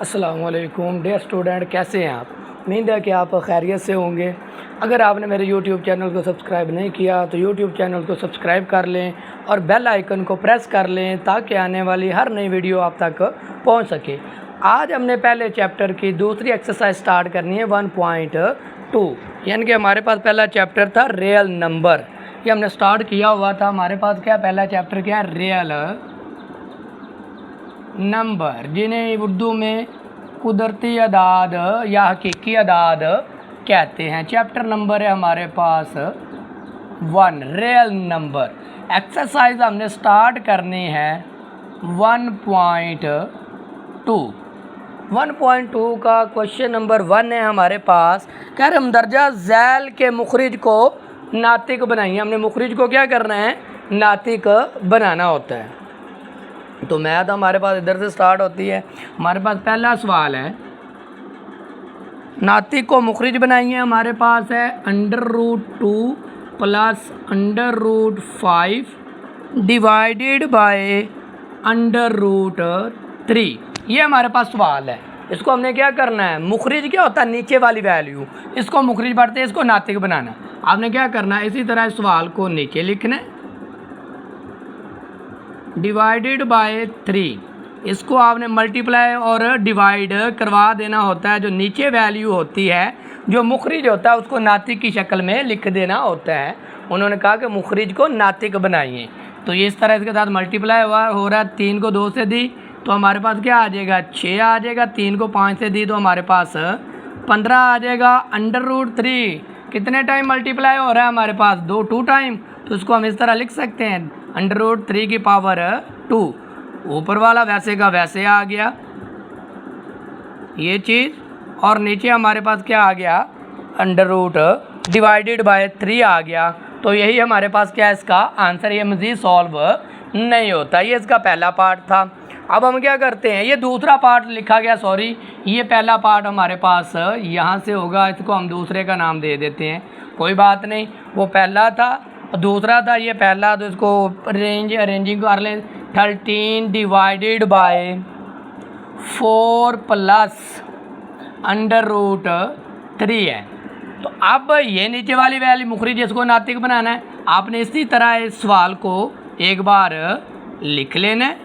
अस्सलामुअलैकुम dear student, कैसे हैं आप। उम्मीद है कि आप खैरियत से होंगे। अगर आपने मेरे YouTube चैनल को सब्सक्राइब नहीं किया तो YouTube चैनल को सब्सक्राइब कर लें और बेल आइकन को प्रेस कर लें ताकि आने वाली हर नई वीडियो आप तक पहुंच सके। आज हमने पहले चैप्टर की दूसरी एक्सरसाइज स्टार्ट करनी है 1.2, यानी कि हमारे पास पहला चैप्टर था रियल नंबर। ये हमने स्टार्ट किया हुआ था। हमारे पास क्या पहला चैप्टर क्या है, रियल नंबर, जिन्हें उर्दू में कुदरती अदाद या हकीकी अदाद कहते हैं। चैप्टर नंबर है हमारे पास 1, रियल नंबर। एक्सरसाइज हमने स्टार्ट करनी है 1.2। 1.2 का क्वेश्चन नंबर 1 है हमारे पास। कह रहे हमदर्जा झैल के मुखरिज को नातिक बनाइए। हमने मुखरिज को क्या करना है, नातिक बनाना होता है। तो मैथ हमारे पास इधर से स्टार्ट होती है। हमारे पास पहला सवाल है, नातिक को मुखरिज बनाइए। हमारे पास है √2 प्लस √5 डिवाइडेड बाय √3। ये हमारे पास सवाल है। इसको हमने क्या करना है, मुखरिज क्या होता है, नीचे वाली वैल्यू, इसको मुखरिज पढ़ते हैं, इसको नातिक बनाना। आपने क्या करना है, इसी तरह इस सवाल को नीचे लिखना है डिवाइडेड बाय 3। इसको आपने मल्टीप्लाई और डिवाइड करवा देना होता है। जो नीचे वैल्यू होती है, जो मुखरिज होता है, उसको नातिक की शक्ल में लिख देना होता है। उन्होंने कहा कि मुखरिज को नातिक बनाइए। तो ये इस तरह इसके साथ मल्टीप्लाई हो रहा है। 3 को 2 से दी तो हमारे पास क्या आ जाएगा, 6 आ जाएगा। 3 को 5 से दी तो हमारे पास 15 आ जाएगा। √3 कितने टाइम मल्टीप्लाई हो रहा है, हमारे पास 2 टाइम। तो इसको हम इस तरह लिख सकते हैं √3 की पावर 2। ऊपर वाला वैसे का वैसे आ गया ये चीज़, और नीचे हमारे पास क्या आ गया, √ डिवाइडेड बाय 3 आ गया। तो यही हमारे पास क्या है इसका आंसर। ये मज़ीद सॉल्व नहीं होता। ये इसका पहला पार्ट था। अब हम क्या करते हैं, ये दूसरा पार्ट लिखा गया, सॉरी, ये पहला पार्ट हमारे पास यहाँ से होगा। इसको हम दूसरे का नाम दे देते हैं, कोई बात नहीं। वो पहला था, दूसरा था, ये पहला। तो इसको अरेंजिंग कर लें। 13 डिवाइडेड बाय 4 प्लस √3 है। तो अब ये नीचे वाली वैल्यू मुखरिज, जिसको नातिक बनाना है, आपने इसी तरह इस सवाल को एक बार लिख लेना है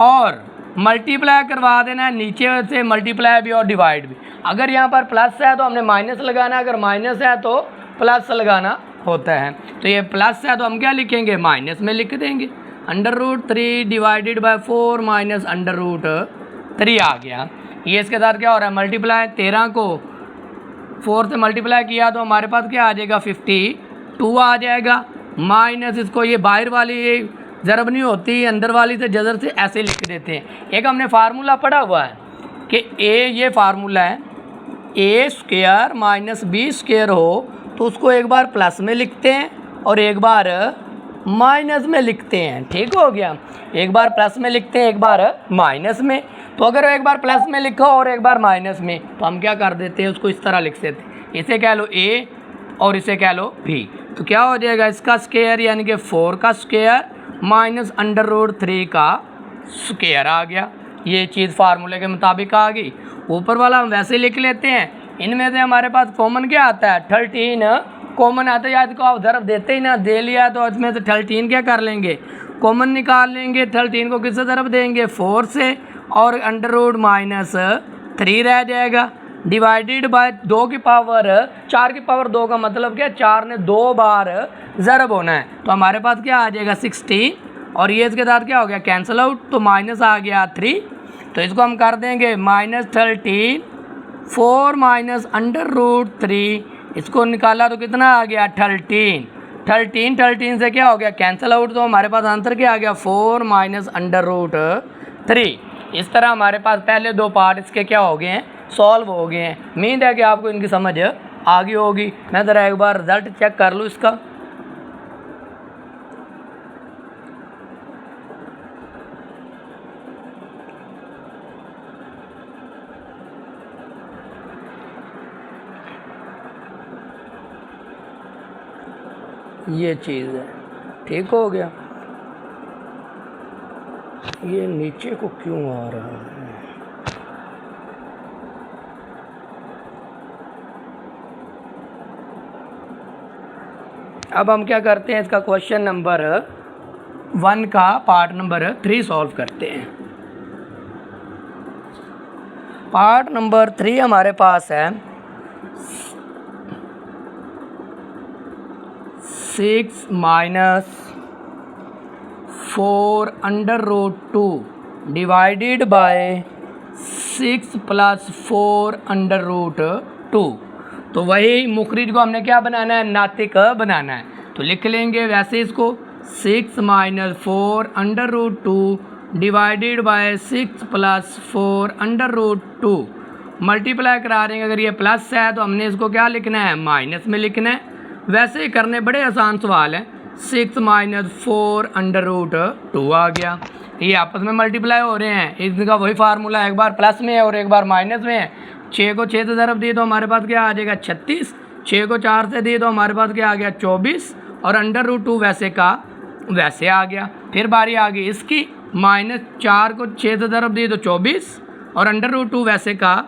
और मल्टीप्लाई करवा देना है। नीचे से मल्टीप्लाई भी और डिवाइड भी। अगर यहाँ पर प्लस है तो हमने माइनस लगाना है, अगर माइनस है तो प्लस लगाना होता है। तो ये प्लस है तो हम क्या लिखेंगे, माइनस में लिख देंगे। √3 डिवाइडेड बाय 4 माइनस √3 आ गया। ये इसके साथ क्या हो रहा है, मल्टीप्लाई। 13 को 4 से मल्टीप्लाई किया तो हमारे पास क्या आ जाएगा, 52 आ जाएगा। माइनस इसको, ये बाहर वाली ज़रब नहीं होती, अंदर वाली से जज़र से ऐसे लिख देते हैं। एक हमने फार्मूला पढ़ा हुआ है कि ये फार्मूला है, A² माइनस B² हो तो उसको एक बार प्लस में लिखते हैं और एक बार माइनस में लिखते हैं। ठीक हो गया, एक बार प्लस में लिखते हैं, एक बार माइनस में। तो अगर एक बार प्लस में लिखो और एक बार माइनस में, तो हम क्या कर देते हैं, उसको इस तरह लिख देते हैं। इसे कह लो A और इसे कह लो B। तो क्या हो जाएगा, इसका स्क्वायर यानी कि 4 का स्क्वायर माइनस √3 का स्क्वायर आ गया। ये चीज़ फार्मूले के मुताबिक आ गई। ऊपर वाला हम वैसे लिख लेते हैं। इनमें से हमारे पास कॉमन क्या आता है, 13 कॉमन आता है। या इसको आप ज़रब देते ही ना, दे लिया तो इसमें से 13 क्या कर लेंगे, कॉमन निकाल लेंगे। 13 को किससे ज़रब देंगे, 4 से, और √-3 रह जाएगा। डिवाइडेड बाय 2 की पावर 4 की पावर 2 का मतलब क्या, 4 ने 2 बार ज़रब होना है। तो हमारे पास क्या आ जाएगा 16, और ये इसके साथ क्या हो गया, कैंसिल आउट। तो माइनस आ गया 3। तो इसको हम कर देंगे -13, 4 माइनस √3। इसको निकाला तो कितना आ गया, 13। 13 से क्या हो गया, कैंसिल आउट। तो हमारे पास आंसर क्या आ गया, 4 माइनस √3। इस तरह हमारे पास पहले 2 पार्ट इसके क्या हो गए हैं, सॉल्व हो गए हैं। उम्मीद है कि आपको इनकी समझ आ गई होगी। मैं ज़रा एक बार रिज़ल्ट चेक कर लूँ इसका। ये चीज़ है, ठीक हो गया। ये नीचे को क्यों आ रहा है? अब हम क्या करते हैं, इसका क्वेश्चन नंबर 1 का पार्ट नंबर 3 सॉल्व करते हैं। पार्ट नंबर 3 हमारे पास है 6 minus 4 under root 2 divided by 6 plus 4 under root 2। तो वही मुखरिज को हमने क्या बनाना है, नातिक बनाना है। तो लिख लेंगे वैसे इसको 6 minus 4 under root 2 divided by 6 plus 4 under root 2। Multiply करा रहे हैं, अगर ये प्लस है तो हमने इसको क्या लिखना है, माइनस में लिखना है। वैसे ही करने बड़े आसान सवाल है। 6 माइनस 4 अंडर रूट 2 आ गया, ये आपस में मल्टीप्लाई हो रहे हैं। इसका वही फार्मूला, एक बार प्लस में है और एक बार माइनस में है। 6 को 6 से ज़रब दिए तो हमारे पास क्या आ जाएगा 36, 6 को 4 से दिए तो हमारे पास क्या आ गया 24, और अंडर रूट 2 वैसे का वैसे आ गया। फिर बारी आ गई इसकी, -4 को 6 से ज़रब दिए तो 24, और अंडर रूट 2 वैसे का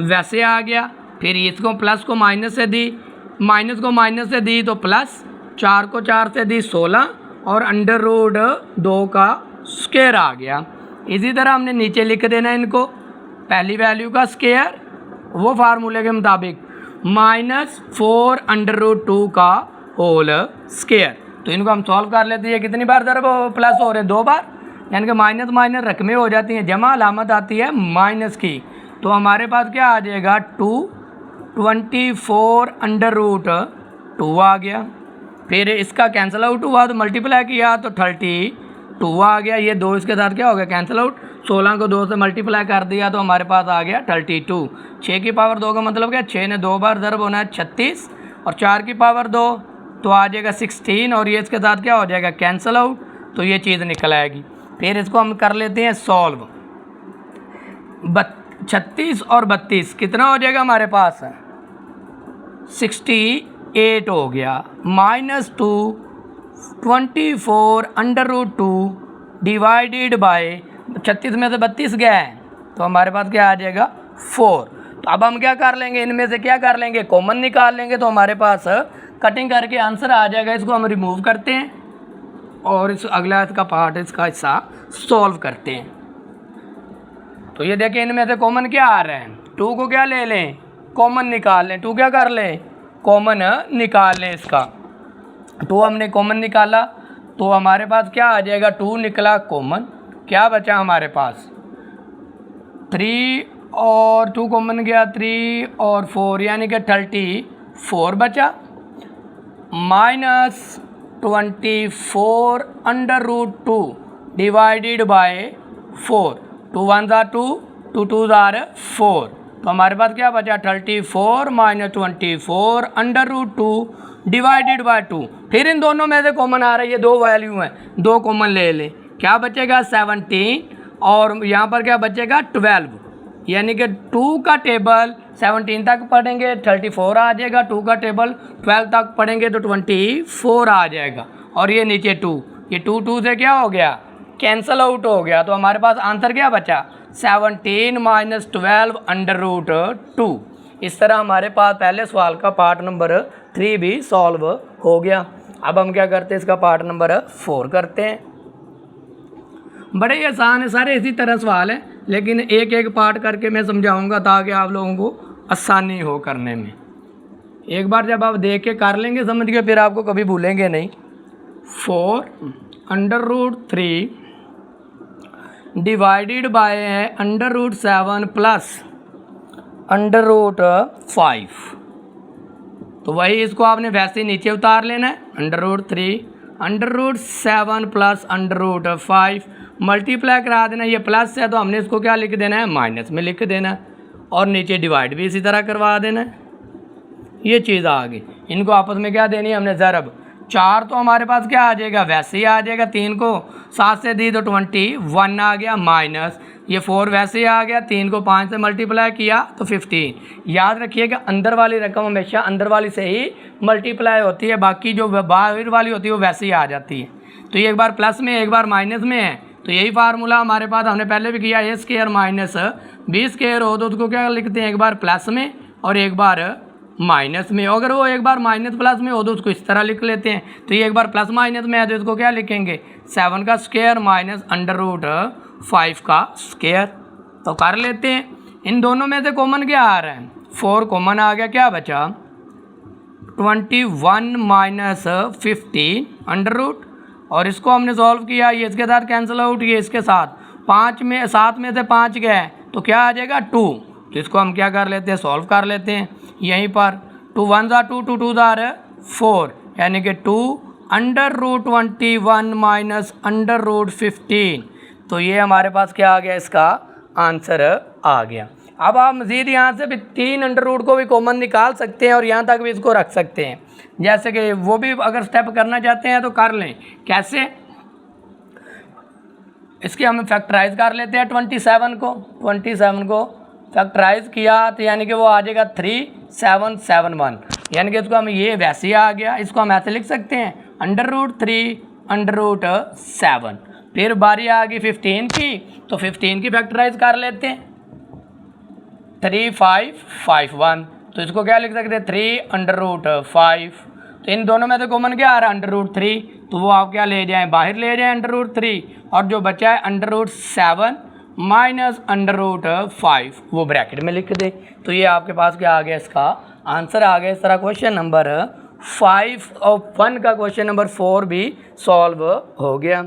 वैसे आ गया। फिर इसको प्लस को माइनस से दी, माइनस को माइनस से दी तो प्लस, 4 को 4 से दी 16, और अंडर रूट 2 का स्क्वायर आ गया। इसी तरह हमने नीचे लिख देना इनको, पहली वैल्यू का स्क्वायर वो फार्मूले के मुताबिक -4 अंडर रूट 2 का होल स्क्वायर। तो इनको हम सॉल्व कर लेते हैं। कितनी बार ज़रब प्लस हो रहे हैं, 2 बार, यानी कि माइनस माइनस रकमें हो जाती हैं, जमा अलामत आती है माइनस की। तो हमारे पास क्या आ जाएगा 24 अंडर रूट 2 आ गया। फिर इसका कैंसिल आउट हुआ तो मल्टीप्लाई किया तो 32 आ गया। ये 2 इसके साथ क्या हो गया, कैंसिल आउट। 16 को 2 से मल्टीप्लाई कर दिया तो हमारे पास आ गया 32। 6 की पावर 2 का मतलब क्या, 6 ने 2 बार ज़रब होना है 36, और 4 की पावर 2 तो आ जाएगा 16, और ये इसके साथ क्या हो जाएगा कैंसिल आउट, तो ये चीज़ निकल आएगी। फिर इसको हम कर लेते हैं सॉल्व। 36 और 32 कितना हो जाएगा हमारे पास, 68 हो गया। -2 24 अंडर रूट 2 डिवाइडेड बाय 36 में से 32 गया है तो हमारे पास क्या आ जाएगा 4। तो अब हम क्या कर लेंगे, इनमें से क्या कर लेंगे, कॉमन निकाल लेंगे। तो हमारे पास कटिंग करके आंसर आ जाएगा। इसको हम रिमूव करते हैं और इस अगला इसका पार्ट, इसका हिस्सा सॉल्व करते हैं। तो ये देखें, इनमें से कॉमन क्या आ रहा है, 2 को क्या ले लें, कॉमन निकाल लें। 2 क्या कर लें, कॉमन निकाल लें। इसका 2 हमने कॉमन निकाला तो हमारे पास क्या आ जाएगा, 2 निकला कॉमन। क्या बचा हमारे पास 3 और 2 कॉमन गया, 3 और 4 यानी कि 34 बचा। -24 अंडर रूट 2 डिवाइडेड बाय 4। 2 1 ज़ा 2, 2 2 ज़ा 4। तो हमारे पास क्या बचा 34 - 24 अंडर रूट 2 डिवाइडेड बाय 2। फिर इन दोनों में से कॉमन आ रही है, 2 वैल्यू हैं, 2 कॉमन ले लें। क्या बचेगा 17, और यहाँ पर क्या बचेगा 12, यानी कि 2 का टेबल 17 तक पढ़ेंगे 34 आ जाएगा, 2 का टेबल 12 तक पढ़ेंगे तो 24 आ जाएगा। और ये नीचे 2, ये 2 2 से क्या हो गया, कैंसल आउट हो गया। तो हमारे पास आंसर क्या बचा 17 - 12 अंडर रूट 2। इस तरह हमारे पास पहले सवाल का पार्ट नंबर 3 भी सॉल्व हो गया। अब हम क्या करते हैं, इसका पार्ट नंबर 4 करते हैं। बड़े ही आसान है, सारे इसी तरह सवाल हैं, लेकिन एक एक पार्ट करके मैं समझाऊंगा ताकि आप लोगों को आसानी हो करने में। एक बार जब आप देख के कर लेंगे समझ के, फिर आपको कभी भूलेंगे नहीं। 4 under root 3 divided by under root 7 plus under root 5। तो वही इसको आपने वैसे ही नीचे उतार लेना है। Under root 3 under root 7 plus under root 5 multiply करा देना। ये प्लस है तो हमने इसको क्या लिख देना है, माइनस में लिख देना है, और नीचे डिवाइड भी इसी तरह करवा देना है। ये चीज़ आ गई। इनको आपस में क्या देनी है हमने, ज़रब। 4 तो हमारे पास क्या आ जाएगा, वैसे ही आ जाएगा। 3 को 7 से दी तो 21 आ गया, माइनस ये 4 वैसे ही आ गया। 3 को 5 से मल्टीप्लाई किया तो 15। याद रखिएगा अंदर वाली रकम हमेशा अंदर वाली से ही मल्टीप्लाई होती है, बाकी जो बाहर वाली होती है वो वैसे ही आ जाती है। तो ये एक बार प्लस में एक बार माइनस में है, तो यही फार्मूला हमारे पास हमने पहले भी किया, a² - b² हो तो उसको क्या लिखते हैं, एक बार प्लस में और एक बार माइनस में, अगर वो एक बार माइनस प्लस में हो तो उसको इस तरह लिख लेते हैं। तो ये एक बार प्लस माइनस में है तो इसको क्या लिखेंगे 7 का स्क्वायर माइनस √5 का स्क्वायर। तो कर लेते हैं। इन दोनों में से कॉमन क्या आ रहा है 4 कॉमन आ गया, क्या बचा 21 माइनस 15 √ और इसको हमने सॉल्व किया, ये इसके साथ कैंसिल आउट, ये इसके साथ 7 में से 5 गए तो क्या आ जाएगा 2। तो इसको हम क्या कर लेते हैं सॉल्व कर लेते हैं। यहीं पर 2 1 2 2 2 4 यानी कि 2 √21 माइनस √15। तो ये हमारे पास क्या आ गया, इसका आंसर आ गया। अब आप मज़ीद यहाँ से भी 3 √ को भी कॉमन निकाल सकते हैं और यहाँ तक भी इसको रख सकते हैं। जैसे कि वो भी अगर स्टेप करना चाहते हैं तो कर लें। कैसे, इसके हम फैक्टराइज कर लेते हैं 27 को फैक्टराइज किया तो यानी कि वो आ जाएगा 3771, यानी कि इसको हम ये वैसे ही आ गया, इसको हम ऐसे लिख सकते हैं √3 √7। फिर बारी आ गई 15 की, तो 15 की फैक्टराइज कर लेते हैं 3551, तो इसको क्या लिख सकते हैं 3 √5। तो इन दोनों में से कॉमन क्या आ रहा है √3, तो वो आप क्या ले जाएं बाहर ले जाएं √3, और जो बचा है √7 माइनस √5 वो ब्रैकेट में लिख दें। तो ये आपके पास क्या आ गया, इसका आंसर आ गया। इस तरह क्वेश्चन नंबर 5 और 1 का क्वेश्चन नंबर 4 भी सॉल्व हो गया।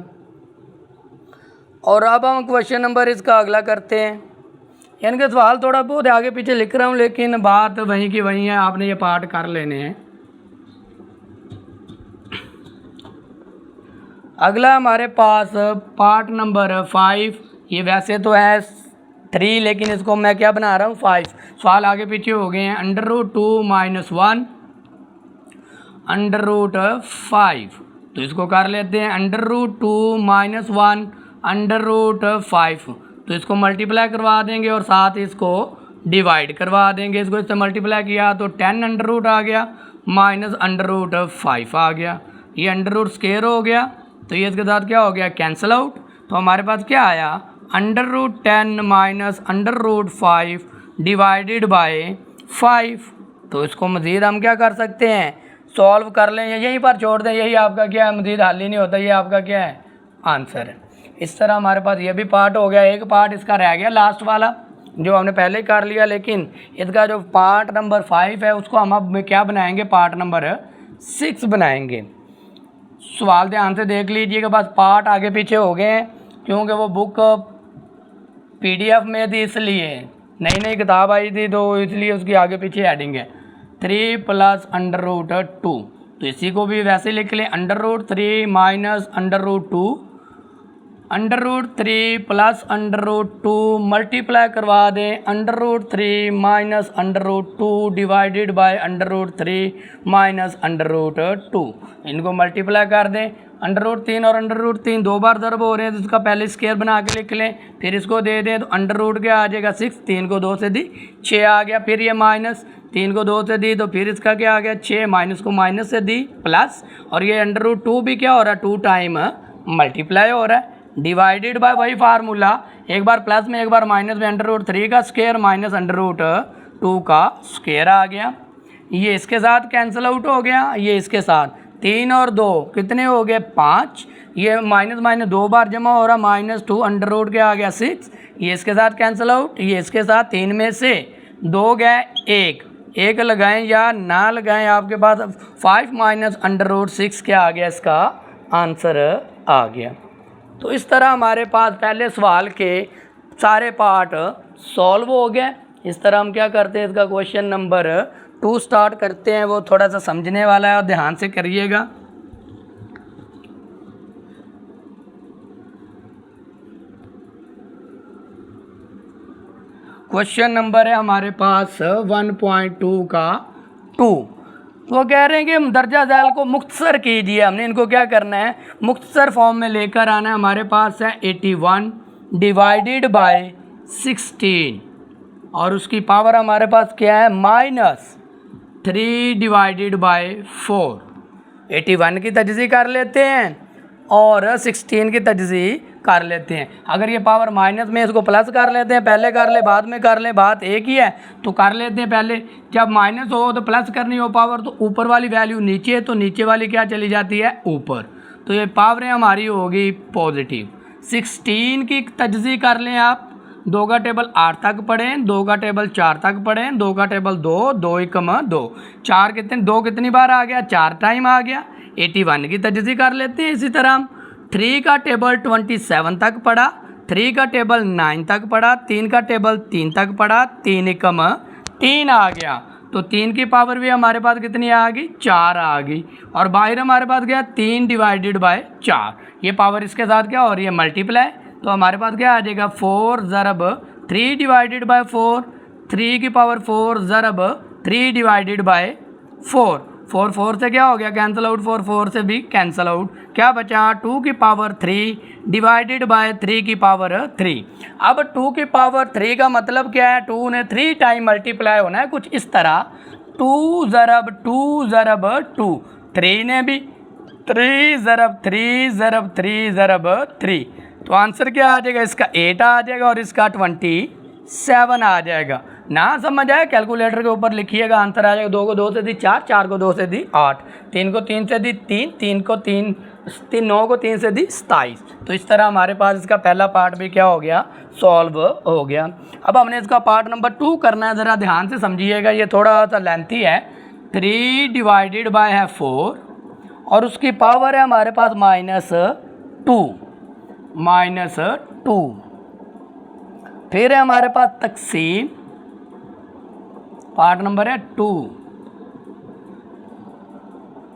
और अब हम क्वेश्चन नंबर इसका अगला करते हैं। यानी कि सवाल थोड़ा बहुत आगे पीछे लिख रहा हूँ लेकिन बात वहीं की वहीं है, आपने ये पार्ट कर लेने हैं। अगला हमारे पास पार्ट नंबर 5, ये वैसे तो है 3 लेकिन इसको मैं क्या बना रहा हूँ 5। सवाल आगे पीछे हो गए हैं √2 - 1 √5, तो इसको कर लेते हैं √2 - 1 √5, तो इसको मल्टीप्लाई करवा देंगे और साथ इसको डिवाइड करवा देंगे। इसको इससे मल्टीप्लाई किया तो 10 √ आ गया माइनस √5 आ गया, ये अंडर स्क्वायर हो गया, तो ये इसके साथ क्या हो गया कैंसिल आउट। तो हमारे पास क्या आया √10 माइनस √5 डिवाइडेड बाय 5। तो इसको मज़ीद हम क्या कर सकते हैं सॉल्व कर लें, यहीं पर छोड़ दें, यही आपका क्या है मज़ीद हल ही नहीं होता, ये आपका क्या है आंसर है। इस तरह हमारे पास ये भी पार्ट हो गया। एक पार्ट इसका रह गया लास्ट वाला जो हमने पहले ही कर लिया, लेकिन इसका जो पार्ट नंबर 5 है उसको हम अब क्या बनाएंगे पार्ट नंबर 6 बनाएंगे। सवाल ध्यान से देख लीजिएगा, बस पार्ट आगे पीछे हो गए हैं क्योंकि वो बुक PDF में थी, इसलिए नई किताब आई थी तो इसलिए उसकी आगे पीछे हेडिंग है 3 + √2। तो इसी को भी वैसे लिख लें √3 माइनस √2 √3 + √2 मल्टीप्लाई करवा दें √3 माइनस √2 डिवाइडेड बाय √3 माइनस √2। इनको मल्टीप्लाई कर दें √3 और √3 दो बार ज़रब हो रहे हैं तो इसका पहले स्क्वायर बना के लिख लें, फिर इसको दे दें तो √ क्या आ जाएगा 6, 3 को 2 से दी 6 आ गया, फिर ये माइनस 3 को 2 से दी तो फिर इसका क्या आ गया 6, माइनस को माइनस से दी प्लस, और ये √2 भी क्या हो रहा है 2 टाइम मल्टीप्लाई हो रहा है, डिवाइडेड बाय वही फार्मूला, एक बार प्लस में एक बार माइनस में √3 का स्क्वायर माइनस √2 का स्क्वायर आ गया। ये इसके साथ कैंसिल आउट हो गया, ये इसके साथ 3 और 2 कितने हो गए 5, ये माइनस माइनस 2 बार जमा हो रहा -2 √ क्या आ गया 6, ये इसके साथ कैंसिल आउट, ये इसके साथ 3 में से 2 गए 1 लगाएं या ना लगाएं आपके पास 5 माइनस √6 क्या आ गया इसका आंसर आ गया। तो इस तरह हमारे पास पहले सवाल के सारे पार्ट सॉल्व हो गए। इस तरह हम क्या करते हैं इसका क्वेश्चन नंबर 2 स्टार्ट करते हैं, वो थोड़ा सा समझने वाला है और ध्यान से करिएगा। क्वेश्चन नंबर है हमारे पास 1.2 का 2। वो कह रहे हैं कि दर्जा झैल को मुख्तसर कीजिए। हमने इनको क्या करना है मुख्तसर फॉर्म में लेकर आना है। हमारे पास है 81 डिवाइडेड बाय 16 और उसकी पावर हमारे पास क्या है -3 डिवाइडेड बाय 4। 81 की तजज़ी कर लेते हैं और 16 की तजज़ी कर लेते हैं। अगर ये पावर माइनस में इसको प्लस कर लेते हैं, पहले कर ले बाद में कर ले, बात एक ही है, तो कर लेते हैं पहले। जब माइनस हो तो प्लस करनी हो पावर, तो ऊपर वाली वैल्यू नीचे है तो नीचे वाली क्या चली जाती है, ऊपर। तो ये पावरें हमारी होगी पॉजिटिव। 16 की तजज़ी कर लें आप, 2 का टेबल 8 तक पढ़ें, 2 का टेबल 4 तक पढ़ें, 2 का टेबल 2, 2 एकम 2, 4 कितने, 2 कितनी बार आ गया, 4 टाइम आ गया। 81 की तजज़ी कर लेते हैं। इसी तरह हम 3 का टेबल 27 तक पढ़ा, 3 का टेबल 9 तक पढ़ा, 3 का टेबल 3 तक पढ़ा, 3 एकम 3 आ गया। तो 3 की पावर भी हमारे पास कितनी आ गई, 4 आ गई। और बाहर हमारे पास गया 3 डिवाइडेड बाय 4, ये पावर इसके साथ क्या हो रही है, मल्टीप्लाई। तो हमारे पास क्या आ जाएगा, 4 ज़रब 3 डिवाइडेड बाय 4, 3 की पावर 4 ज़रब 3 डिवाइडेड बाय 4, 4 4 से क्या हो गया, कैंसिल आउट, 4 4 से भी कैंसिल आउट। क्या बचा, 2 की पावर 3 डिवाइडेड बाय 3 की पावर 3। अब 2 की पावर 3 का मतलब क्या है, 2 ने 3 टाइम मल्टीप्लाई होना है, कुछ इस तरह 2 ज़रब 2 ज़रब 2, 3 ने भी 3 ज़रब 3 ज़रब 3 ज़रब 3। तो आंसर क्या आ जाएगा, इसका 8 आ जाएगा और इसका 27 आ जाएगा। ना समझ आए, कैलकुलेटर के ऊपर लिखिएगा, आंसर आ जाएगा। 2 को 2 से दी 4, 4 को 2 से दी 8, 3 को 3 से दी 3, 3 को 3, 9 को 3 से दी 27। तो इस तरह हमारे पास इसका पहला पार्ट भी क्या हो गया, सॉल्व हो गया। अब हमने इसका पार्ट नंबर 2 करना है, ज़रा ध्यान से समझिएगा, ये थोड़ा सा लेंथी है। 3 डिवाइडेड बाय है 4 और उसकी पावर है हमारे पास -2, फिर है हमारे पास तकसीम, पार्ट नंबर है 2,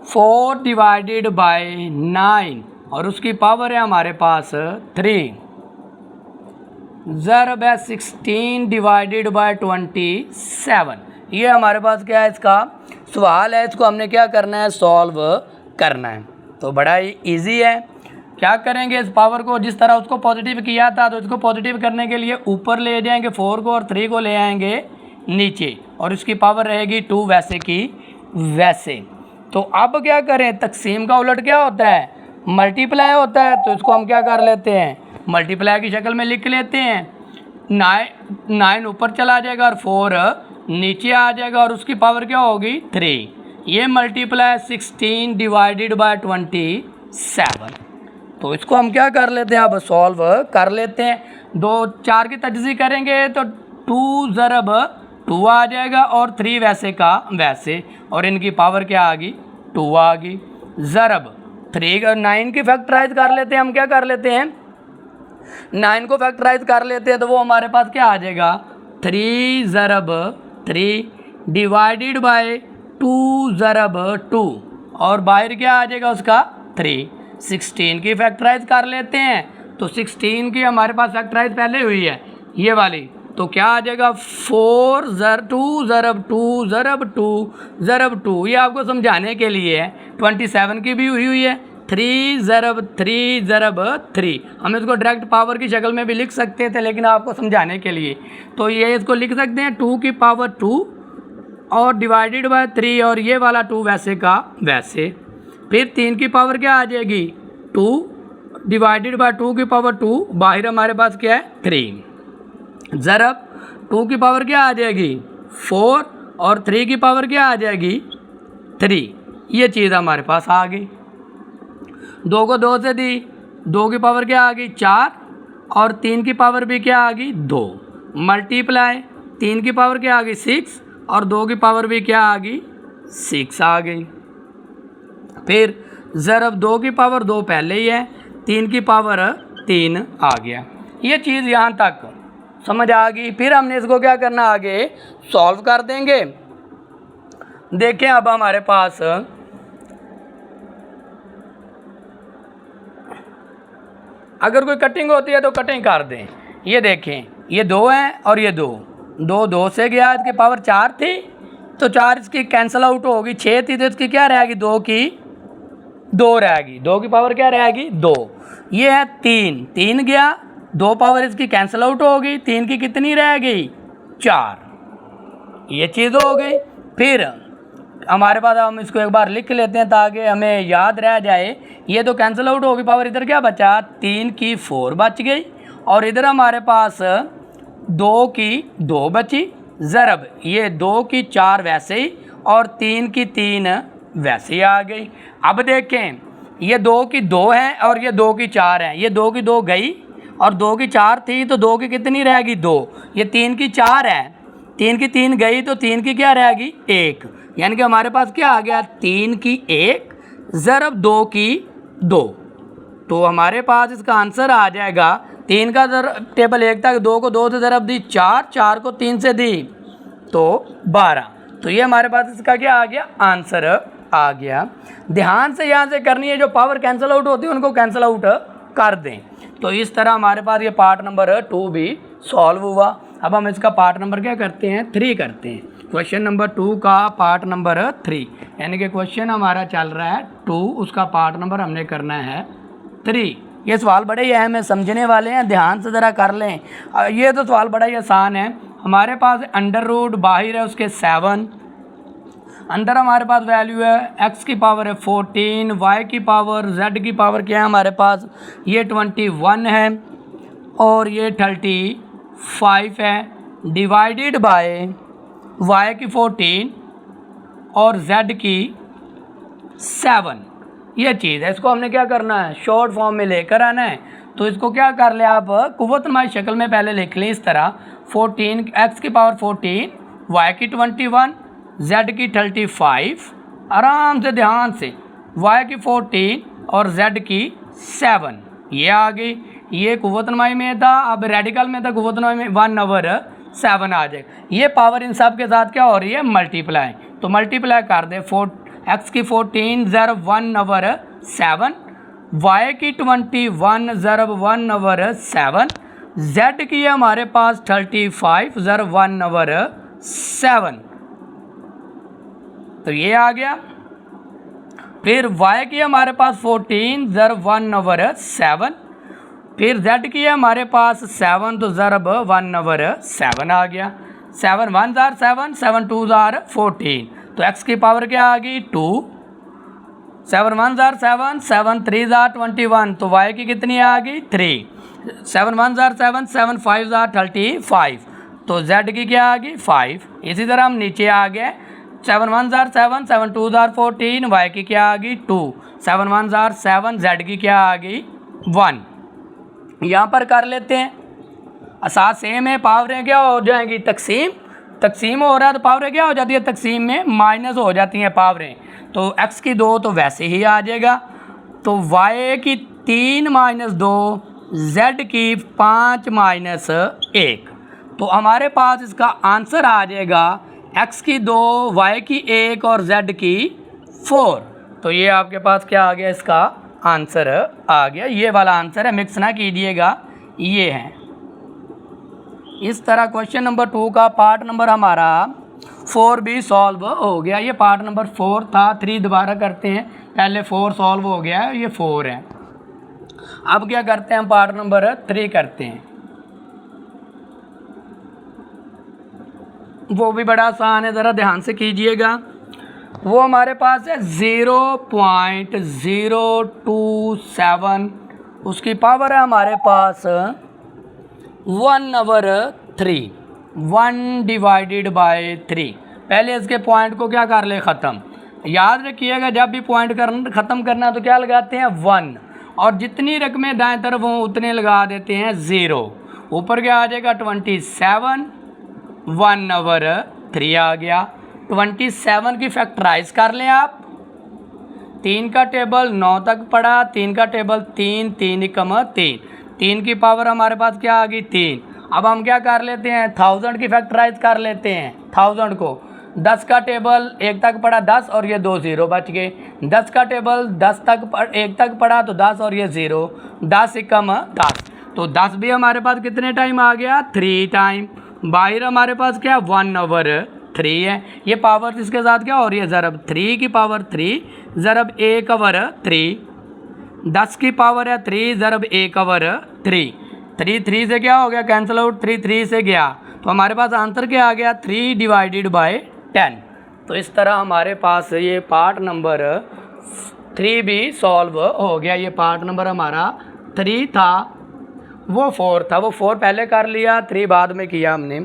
4 डिवाइडेड बाय 9 और उसकी पावर है हमारे पास 3, ज़रब है 16 डिवाइडेड बाय 27। ये हमारे पास क्या है, इसका सवाल है, इसको हमने क्या करना है, सॉल्व करना है। तो बड़ा ही ईजी है। क्या करेंगे, इस पावर को जिस तरह उसको पॉजिटिव किया था, तो इसको पॉजिटिव करने के लिए ऊपर ले जाएंगे 4 को और 3 को ले आएंगे नीचे, और इसकी पावर रहेगी 2 वैसे की वैसे। तो अब क्या करें, तकसीम का उलट क्या होता है, मल्टीप्लाई होता है। तो इसको हम क्या कर लेते हैं, मल्टीप्लाई की शक्ल में लिख लेते हैं। 9 ऊपर चला जाएगा और 4 नीचे आ जाएगा और उसकी पावर क्या होगी, 3। ये मल्टीप्लाई 16 डिवाइडेड बाय 27। तो इसको हम क्या कर लेते हैं, अब सॉल्व कर लेते हैं। 2 4 की तजज़ी करेंगे तो 2 ज़रब 2 आ जाएगा और 3 वैसे का वैसे, और इनकी पावर क्या आ गई, 2 आ गई। ज़रब 3 और 9 की फैक्टराइज कर लेते हैं। हम क्या कर लेते हैं, 9 को फैक्टराइज कर लेते हैं, तो वो हमारे पास क्या आ जाएगा, 3 ज़रब 3 डिवाइडेड बाय 2 ज़रब 2, और बाहर क्या आ जाएगा उसका 3। 16 की फैक्टराइज कर लेते हैं, तो 16 की हमारे पास फैक्टराइज पहले हुई है ये वाली, तो क्या आ जाएगा, 4 2 ज़रब 2 ज़रब 2 ज़रब 2। ये आपको समझाने के लिए है। 27 की भी हुई है, 3 ज़रब 3 ज़रब 3। हम इसको डायरेक्ट पावर की शक्ल में भी लिख सकते थे, लेकिन आपको समझाने के लिए तो ये इसको लिख सकते हैं 2 की पावर 2 और डिवाइडेड बाय 3, और ये वाला 2 वैसे का वैसे। फिर 3 की पावर क्या आ जाएगी, 2 डिवाइडेड बाय 2 की पावर 2, बाहर हमारे पास क्या है 3, ज़रब 2 की पावर क्या आ जाएगी 4 और 3 की पावर क्या आ जाएगी 3। ये चीज़ हमारे पास आ गई। 2 को 2 से दी, 2 की पावर क्या आ गई 4 और 3 की पावर भी क्या आ गई 2, मल्टीप्लाई 3 की पावर क्या आ गई 6 और 2 की पावर भी क्या आ गई 6 आ गई। फिर ज़रब 2 की पावर 2 पहले ही है, 3 की पावर 3 आ गया। ये चीज़ यहाँ तक समझ आ गई। फिर हमने इसको क्या करना, आगे सॉल्व कर देंगे। देखें अब हमारे पास अगर कोई कटिंग होती है तो कटिंग कर दें। ये देखें, ये 2 हैं और ये 2 से गया, इसकी पावर 4 थी तो 4 इसकी कैंसिल आउट होगी। 6 थी तो इसकी क्या रहेगी, 2 की 2 रहेगी, 2 की पावर क्या रहेगी 2। ये है 3 गया, 2 पावर इसकी कैंसिल आउट होगी, 3 की कितनी रह गई 4। ये चीज़ हो गई। फिर हमारे पास हम इसको एक बार लिख लेते हैं ताकि हमें याद रह जाए। ये तो कैंसिल आउट होगी पावर, इधर क्या बचा 3 की 4 बच गई और इधर हमारे पास 2 की 2 बची, ज़रब ये 2 की 4 वैसे ही और 3 की 3 वैसे ही आ गई। अब देखें ये 2 की 2 है और ये 2 की 4 है, ये 2 की 2 गई और 2 की 4 थी तो 2 की कितनी रहेगी 2, ये 3 की 4 है, 3 की 3 गई तो 3 की क्या रहेगी 1, यानी कि हमारे पास क्या आ गया 3 की 1 ज़रब 2 की 2। तो हमारे पास इसका आंसर आ जाएगा 3 का टेबल 1 तक, 2 को 2 से ज़रब दी 4, 4 को 3 से दी तो 12। तो ये हमारे पास इसका क्या आ गया आंसर आ गया। ध्यान से यहाँ से करनी है, जो पावर कैंसिल आउट होती है उनको कैंसिल आउट कर दें। तो इस तरह हमारे पास ये पार्ट नंबर 2 भी सॉल्व हुआ। अब हम इसका पार्ट नंबर क्या करते हैं 3 करते हैं। क्वेश्चन नंबर 2 का पार्ट नंबर 3, यानी कि क्वेश्चन हमारा चल रहा है 2, उसका पार्ट नंबर हमने करना है 3। ये सवाल बड़े ही अहम है, समझने वाले हैं, ध्यान से ज़रा कर लें। ये तो सवाल बड़ा ही आसान है। हमारे पास अंडर रूट बाहर है उसके 7, अंदर हमारे पास वैल्यू है x की पावर है 14, y की पावर z की पावर क्या है हमारे पास ये 21 है और ये 35 है, डिवाइडेड बाय y की 14 और z की 7। ये चीज़ है, इसको हमने क्या करना है शॉर्ट फॉर्म में लेकर आना है। तो इसको क्या कर ले आप कुव्वतनुमाई शक्ल में पहले लिख लें इस तरह 14 x की पावर 14, y की 21, z की 35, आराम से ध्यान से y की 14 और z की 7, ये आ गई। ये कुव्वतनुमाई में था, अब रेडिकल में था कुव्वतनुमाई में 1/7 आ जाएगा। ये पावर इन सब के साथ क्या हो रही है मल्टीप्लाई, तो मल्टीप्लाई कर दे x की 14 ज़रब 1/7, y की 21 ज़रब 1/7, z की है हमारे पास 35 ज़रब 1/7, तो ये आ गया। फिर y की हमारे पास 14 ज़रब 1/7, फिर z की है हमारे पास 7 तो ज़रब 1/7 आ गया। 7 1 ज़ार 7, 7 2 ज़ार 14, तो x की पावर क्या आ गई 2, 7 1 ज़ार 7, 7 3 ज़ार 21, तो y की कितनी आ गई 3, 7 1 ज़ार 7, 7 5 ज़ार 35, तो z की क्या आ गई 5। इसी तरह हम नीचे आ गए 7 1 ज़ार 7, 7 2 ज़ार 14, y की क्या आ गई 2, 7 1 ज़ार 7, z की क्या आ गई 1। यहाँ पर कर लेते हैं, साथ सेम है, पावरें क्या हो जाएंगी तकसीम हो रहा है तो पावरें क्या हो जाती है तकसीम में माइनस हो जाती हैं पावरें। तो x की 2 तो वैसे ही आ जाएगा, तो y की 3 - 2, z की 5 - 1, तो हमारे पास इसका आंसर आ जाएगा x की 2, y की 1 और z की 4। तो ये आपके पास क्या आ गया इसका आंसर आ गया, ये वाला आंसर है, मिक्स ना कीजिएगा, ये है। इस तरह क्वेश्चन नंबर 2 का पार्ट नंबर हमारा 4 भी सॉल्व हो गया। ये पार्ट नंबर 4 था, 3 दोबारा करते हैं, पहले 4 सॉल्व हो गया है, ये 4 है। अब क्या करते हैं हम पार्ट नंबर 3 करते हैं, वो भी बड़ा आसान है, ज़रा ध्यान से कीजिएगा। वो हमारे पास है 0.027, उसकी पावर है हमारे पास 1/3, 1/3। पहले इसके पॉइंट को क्या कर ले ख़त्म, याद रखिएगा जब भी पॉइंट ख़त्म करना तो क्या लगाते हैं 1, और जितनी रकमें दाएं तरफ हों उतने लगा देते हैं 0। ऊपर क्या आ जाएगा 27, 1/3 आ गया। 27 की फैक्टराइज कर लें आप, 3 का टेबल 9 तक पड़ा, 3 का टेबल 3, 3 एकम 3, 3 की पावर हमारे पास क्या आ गई 3। अब हम क्या कर लेते हैं 1000 की फैक्टराइज कर लेते हैं, 1000 को 10 का टेबल 1 तक पड़ा 10 और ये 2 0 बच गए, 10 का टेबल 10 तक 1 तक पड़ा तो 10 और ये 0, 10 एकम 10, तो 10 भी हमारे पास कितने टाइम आ गया 3 टाइम। बाहर हमारे पास क्या 1/3 है, ये पावर इसके साथ क्या हो रही है ज़रब 3 की पावर 3 ज़रब 1/3, 10 की पावर है 3 ज़रब 1/3, 3 3 से क्या हो गया कैंसिल आउट, 3 3 से गया, तो हमारे पास आंसर क्या आ गया 3/10। तो इस तरह हमारे पास ये पार्ट नंबर 3 भी सॉल्व हो गया। ये पार्ट नंबर हमारा 3 था, वो 4 था। वो 4 पहले कर लिया, 3 बाद में किया हमने।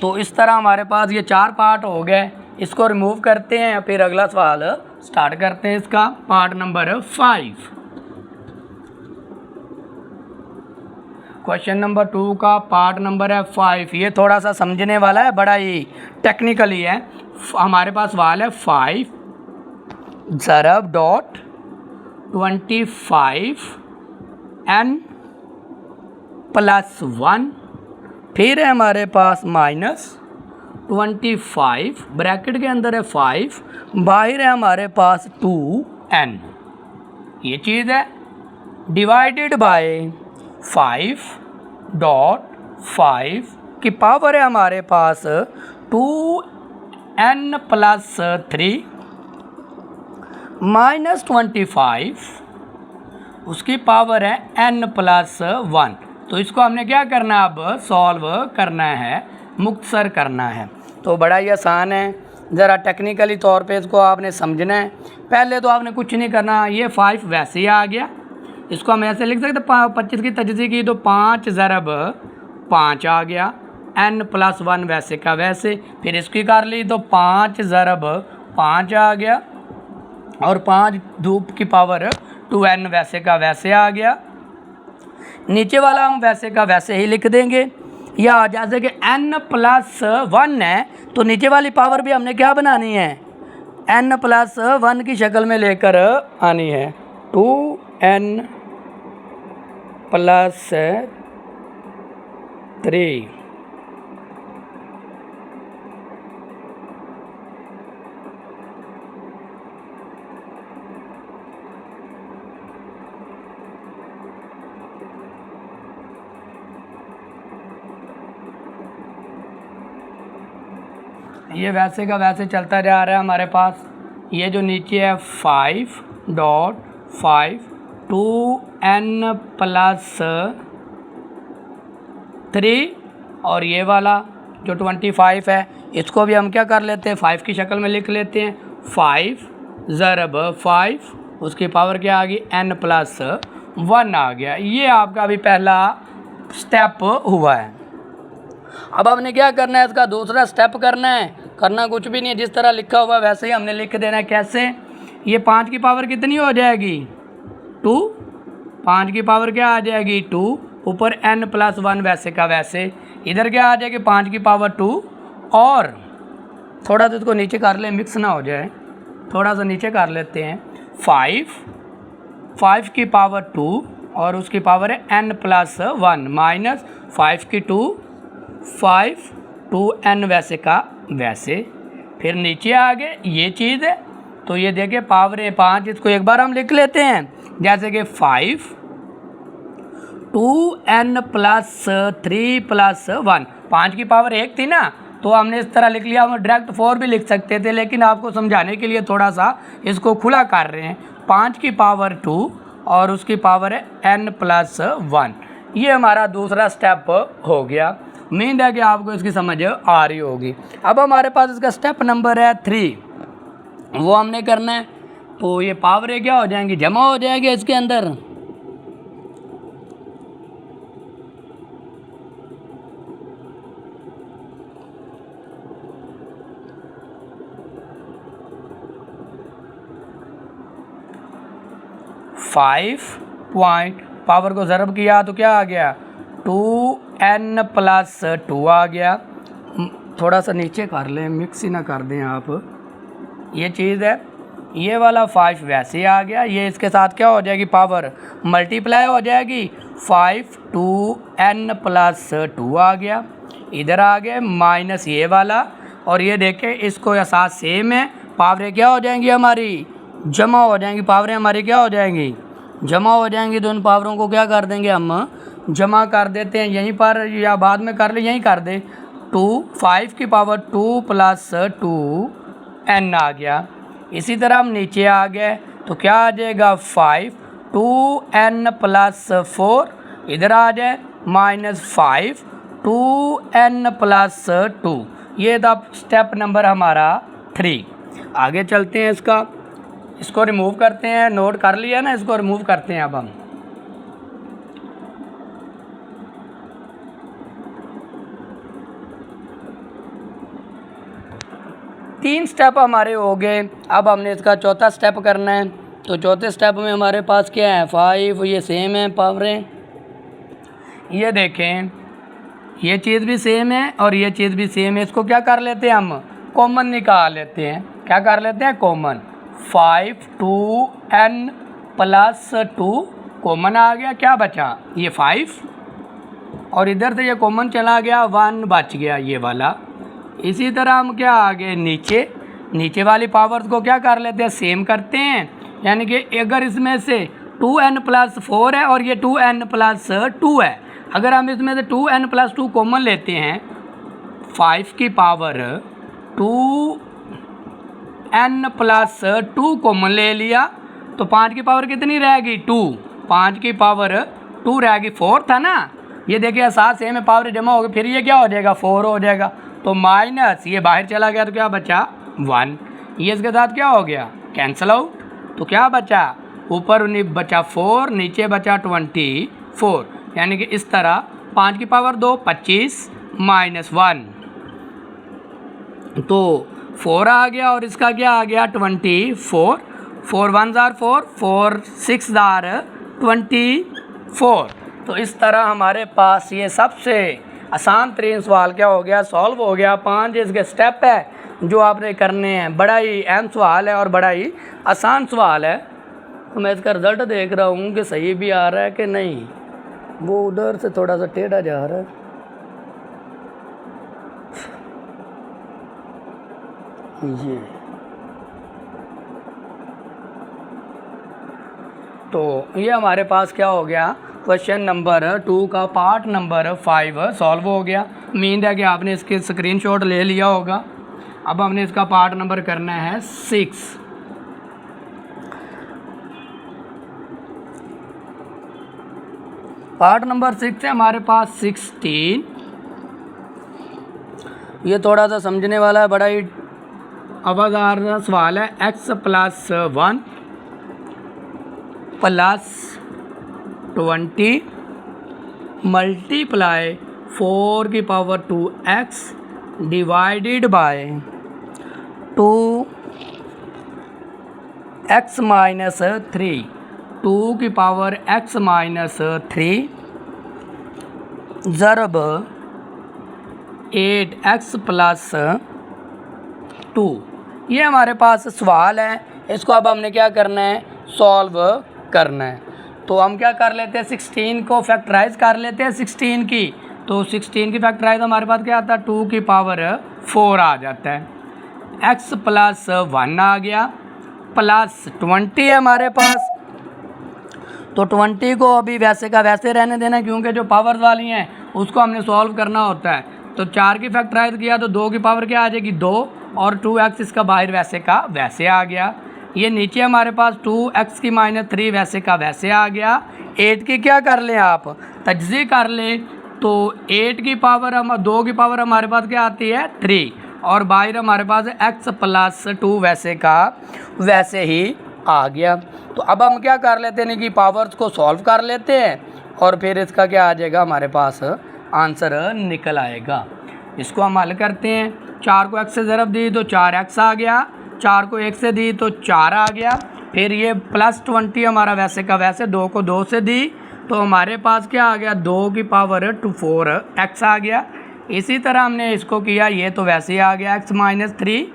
तो इस तरह हमारे पास ये 4 पार्ट हो गए। इसको रिमूव करते हैं, फिर अगला सवाल स्टार्ट करते हैं। इसका पार्ट नंबर 5, क्वेश्चन नंबर 2 का पार्ट नंबर है 5। ये थोड़ा सा समझने वाला है, बड़ा ही टेक्निकली है। हमारे पास सवाल है 5 ज़रब डॉट 25n + 1, फिर है हमारे पास -25, ब्रैकेट के अंदर है 5, बाहर है हमारे पास 2n। ये चीज़ है डिवाइडेड बाय 5 की पावर है हमारे पास 2n + 3 -25, उसकी पावर है n + 1। तो इसको हमने क्या करना है, अब सॉल्व करना है, मुख्तसर करना है। तो बड़ा ही आसान है, ज़रा टेक्निकली तौर पे इसको आपने समझना है। पहले तो आपने कुछ नहीं करना, ये 5 वैसे ही आ गया, इसको हम ऐसे लिख सकते 25 की तजज़ी की तो 5 ज़रब 5 आ गया, n + 1 वैसे का वैसे। फिर इसकी कर ली तो 5 ज़रब 5 आ गया, और 5 धूप की पावर 2n वैसे का वैसे आ गया। नीचे वाला हम वैसे का वैसे ही लिख देंगे, या जैसे कि n + 1 है तो नीचे वाली पावर भी हमने क्या बनानी है, n + 1 की शक्ल में लेकर आनी है। 2n + 3। ये वैसे का वैसे चलता जा रहा है हमारे पास। ये जो नीचे है 5.5 2n + 3, और ये वाला जो 25 है इसको भी हम क्या कर लेते हैं, 5 की शक्ल में लिख लेते हैं। 5 ज़रब 5, उसकी पावर क्या आ गई, n + 1 आ गया। ये आपका अभी पहला स्टेप हुआ है। अब हमने क्या करना है, इसका दूसरा स्टेप करना है। करना कुछ भी नहीं है, जिस तरह लिखा हुआ वैसे ही हमने लिख देना है। कैसे, ये 5 की पावर कितनी हो जाएगी, 2। 5 की पावर क्या आ जाएगी, 2, ऊपर n + 1 वैसे का वैसे। इधर क्या आ जाएगी, 5 की पावर 2, और थोड़ा सा इसको नीचे कर लें, मिक्स ना हो जाए, थोड़ा सा नीचे कर लेते हैं। 5 की पावर 2, और उसकी पावर है n + 1 -5 की 2, 5 2n वैसे का वैसे। फिर नीचे आ गए, ये चीज़ है। तो ये देखिए पावर है 5, इसको एक बार हम लिख लेते हैं, जैसे कि 5 2n + 3 + 1। 5 की पावर 1 थी ना, तो हमने इस तरह लिख लिया। हम डायरेक्ट 4 भी लिख सकते थे, लेकिन आपको समझाने के लिए थोड़ा सा इसको खुला कर रहे हैं। 5 की पावर 2, और उसकी पावर है n + 1। ये हमारा दूसरा स्टेप हो गया। उम्मीद है कि आपको इसकी समझ आ रही होगी। अब हमारे पास इसका स्टेप नंबर है 3, वो हमने करना है। तो ये पावरें क्या हो जाएंगी, जमा हो जाएगी इसके अंदर। पावर को ज़रब किया तो क्या आ गया, 2n + 2 आ गया। थोड़ा सा नीचे कर लें, मिक्स ही ना कर दें आप, ये चीज़ है। ये वाला 5 वैसे आ गया, ये इसके साथ क्या हो जाएगी, पावर मल्टीप्लाई हो जाएगी। 5 2n + 2 आ गया। इधर आ गए माइनस ये वाला, और ये देखें इसको या साथ सेम है। पावरें क्या हो जाएंगी हमारी, जमा हो जाएंगी। पावरें हमारी क्या हो जाएंगी, जमा हो जाएंगी। तो उन पावरों को क्या कर देंगे, हम जमा कर देते हैं यहीं पर, या बाद में कर ले, यहीं कर दे। 5 की पावर 2 + 2n आ गया। इसी तरह हम नीचे आ गए तो क्या आ जाएगा, 5 2n + 4, इधर आ जाए -5 2n + 2। ये था स्टेप नंबर हमारा 3। आगे चलते हैं, इसको रिमूव करते हैं। नोट कर लिया ना, इसको रिमूव करते हैं अब हम। तीन स्टेप हमारे हो गए। अब हमने इसका चौथा स्टेप करना है। तो चौथे स्टेप में हमारे पास क्या है, 5, ये सेम है पावरें। ये देखें, ये चीज़ भी सेम है और ये चीज़ भी सेम है। इसको क्या कर लेते हैं, हम कॉमन निकाल लेते हैं। क्या कर लेते हैं, कॉमन। 5 2n + 2 कॉमन आ गया, क्या बचा, ये 5, और इधर से ये कॉमन चला गया, 1 बच गया ये वाला। इसी तरह हम क्या आगे नीचे वाली पावर्स को क्या कर लेते हैं, सेम करते हैं। यानी कि अगर इसमें से 2n + 4 है और ये 2n + 2 है, अगर हम इसमें से 2n + 2 कॉमन लेते हैं, 5 की पावर 2n + 2 कॉमन ले लिया, तो 5 की पावर कितनी रहेगी, 2। 5 की पावर 2 रहेगी, 4 था ना। ये देखिए साथ सेम में पावर जमा हो गई, फिर ये क्या हो जाएगा, 4 हो जाएगा। तो माइनस ये बाहर चला गया तो क्या बचा, 1। ये इसके साथ क्या हो गया, कैंसिल आउट। तो क्या बचा, ऊपर बचा 4, नीचे बचा 24। यानी कि इस तरह 5 की पावर 2 25 - 1, तो 4 आ गया और इसका क्या आ गया, 24। 4 1 जार 4, 4 6 जार 24। तो इस तरह हमारे पास ये सबसे आसान तरीन सवाल क्या हो गया, सॉल्व हो गया। 5 इसके स्टेप है जो आपने करने हैं। बड़ा ही अहम सवाल है और बड़ा ही आसान सवाल है। तो मैं इसका रिज़ल्ट देख रहा हूँ कि सही भी आ रहा है कि नहीं। वो उधर से थोड़ा सा टेढ़ा जा रहा है। ये तो ये हमारे पास क्या हो गया, क्वेश्चन नंबर 2 का पार्ट नंबर 5 सॉल्व हो गया। उम्मीद है कि आपने इसके स्क्रीनशॉट ले लिया होगा। अब हमने इसका पार्ट नंबर करना है 6। पार्ट नंबर 6 है हमारे पास 16। ये थोड़ा सा समझने वाला है, बड़ा ही आवाज़दार सवाल है। x + 1 + 20 मल्टीप्लाई 4 की power 2x divided by 2x - 3, 2 की पावर x - 3 ज़रब 8x + 2। ये हमारे पास सवाल है। इसको अब हमने क्या करना है, सॉल्व करना है। तो हम क्या कर लेते हैं, 16 को फैक्टराइज कर लेते हैं 16 की। तो 16 की फैक्टराइज हमारे पास क्या आता है, 2 की पावर 4 आ जाता है। x + 1 आ गया, प्लस 20 है हमारे पास। तो 20 को अभी वैसे का वैसे रहने देना, क्योंकि जो पावर्स वाली हैं उसको हमने सॉल्व करना होता है। तो 4 की फैक्टराइज किया तो 2 की पावर क्या आ जाएगी, 2, और 2x इसका बाहर वैसे का वैसे आ गया। ये नीचे हमारे पास 2x की -3 वैसे का वैसे आ गया। 8 की क्या कर लें आप, तजज़ी कर लें। तो 8 की पावर 2 की पावर हमारे पास क्या आती है, 3, और बाहर हमारे पास x + 2 वैसे का वैसे ही आ गया। तो अब हम क्या कर लेते हैं कि पावर्स को सॉल्व कर लेते हैं और फिर इसका क्या आ जाएगा, हमारे पास आंसर निकल आएगा। इसको हम हल करते हैं। 4 को x से ज़रब दी तो 4x आ गया, 4 को 1 से दी तो 4 आ गया। फिर ये +20 हमारा वैसे का वैसे 2 को 2 से दी तो हमारे पास क्या आ गया, 2 की पावर 4x आ गया। इसी तरह हमने इसको किया, ये तो वैसे ही आ गया x - 3।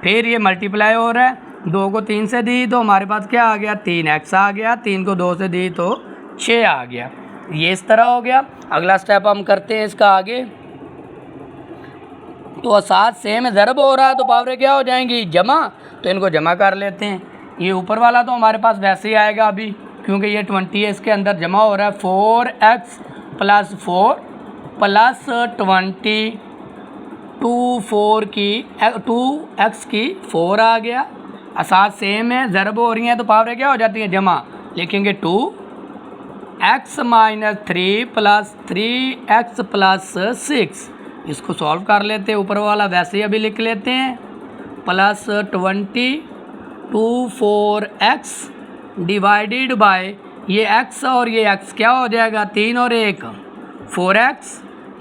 फिर ये मल्टीप्लाई हो रहा है, 2 को 3 से दी तो हमारे पास क्या आ गया, 3x आ गया। 3 को 2 से दी तो 6 आ गया। ये इस तरह हो गया। अगला स्टेप हम करते हैं इसका आगे। तो 7 सेम ज़रब हो रहा है तो पावरें क्या हो जाएंगी, जमा। तो इनको जमा कर लेते हैं। ये ऊपर वाला तो हमारे पास वैसे ही आएगा अभी, क्योंकि ये 20 है, इसके अंदर जमा हो रहा है। 4x + 4 + 20 2x की 4 आ गया। 7 सेम है, ज़रब हो रही हैं तो पावरें क्या हो जाती हैं, जमा। लिखेंगे 2x - 3 + 3x + 6। इसको सॉल्व कर लेते हैं, ऊपर वाला वैसे ही अभी लिख लेते हैं, प्लस 20 2 4x डिवाइडेड बाय ये x और ये x क्या हो जाएगा 3 और 1 4x,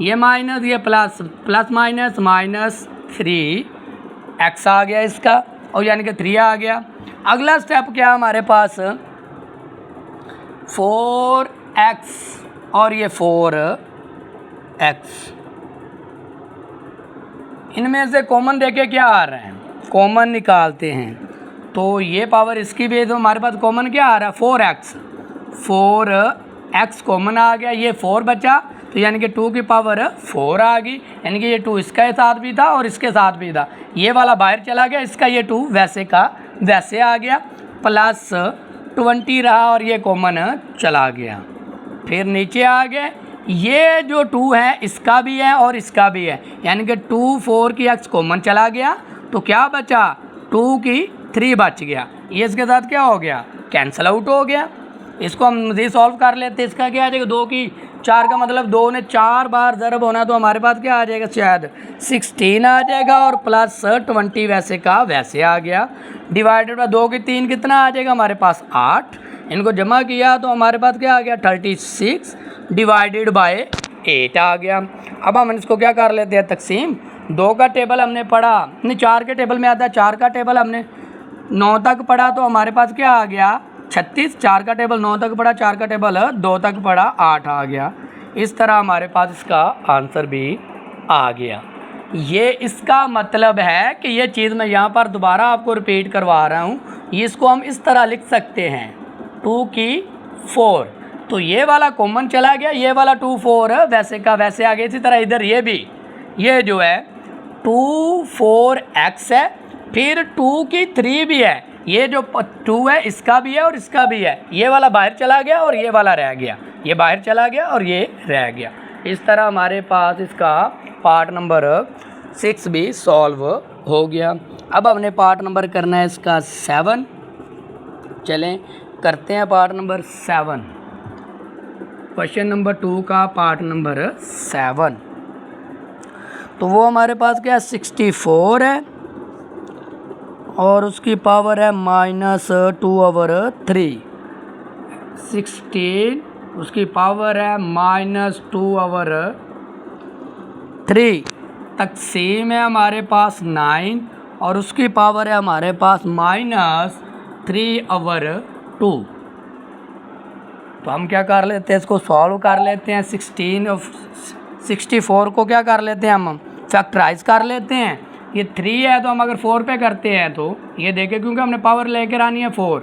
ये माइनस ये plus, plus minus minus 3x आ गया इसका, और यानी कि 3 आ गया। अगला स्टेप क्या हमारे पास 4x और ये 4x, इनमें से कॉमन देके क्या आ रहा है, कॉमन निकालते हैं। तो ये पावर इसकी भी है, तो हमारे पास कॉमन क्या आ रहा है 4x कॉमन आ गया, ये 4 बचा, तो यानी कि 2 की पावर 4 आ गई, यानी कि ये 2 इसके साथ भी था और इसके साथ भी था, ये वाला बाहर चला गया, इसका ये 2 वैसे का वैसे आ गया, प्लस 20 रहा और ये कॉमन चला गया। फिर नीचे आ गए, ये जो 2 है इसका भी है और इसका भी है, यानी कि 2 4 की x कॉमन चला गया, तो क्या बचा 2 की 3 बच गया, ये इसके साथ क्या हो गया कैंसिल आउट हो गया। इसको हम मज़ीद सॉल्व कर लेते हैं, इसका क्या आ जाएगा 2 की 4 का मतलब 2 ने 4 बार ज़रब होना, तो हमारे पास क्या आ जाएगा शायद 16 आ जाएगा, और प्लस 20 वैसे का वैसे आ गया, डिवाइडेड बाय 2 की 3 कितना आ जाएगा हमारे पास 8, इनको जमा किया तो हमारे पास क्या आ गया 36 डिवाइडेड बाय 8 आ गया। अब हम इसको क्या कर लेते हैं तकसीम, 2 का टेबल हमने पढ़ा नहीं 4 के टेबल में आता है, 4 का टेबल हमने 9 तक पढ़ा, तो हमारे पास क्या आ गया 36, 4 का टेबल 9 तक पढ़ा, 4 का टेबल 2 तक पढ़ा 8 आ गया। इस तरह हमारे पास इसका आंसर भी आ गया। ये इसका मतलब है कि ये चीज़ मैं यहाँ पर दोबारा आपको रिपीट करवा रहा हूँ, इसको हम इस तरह लिख सकते हैं 2 की 4, तो ये वाला कॉमन चला गया, ये वाला 2 4 वैसे का वैसे आ गया। इसी तरह इधर ये भी, ये जो है 2 4x है, फिर 2 की 3 भी है, ये जो 2 है इसका भी है और इसका भी है, ये वाला बाहर चला गया और ये वाला रह गया, ये बाहर चला गया और ये रह गया। इस तरह हमारे पास इसका पार्ट नंबर 6 भी सॉल्व हो गया। अब हमने पार्ट नंबर करना है इसका 7, चलें करते हैं पार्ट नंबर 7, क्वेश्चन नंबर 2 का पार्ट नंबर 7। तो वो हमारे पास क्या 64 है और उसकी पावर है -2/3, 16 उसकी पावर है -2/3, तकसीम है हमारे पास 9 और उसकी पावर है हमारे पास -3/2। तो हम क्या कर लेते हैं, इसको सॉल्व कर लेते हैं। 64 को क्या कर लेते हैं, हम फैक्टराइज कर लेते हैं। ये 3 है तो हम अगर 4 पे करते हैं तो ये देखें, क्योंकि हमने पावर लेकर आनी है 4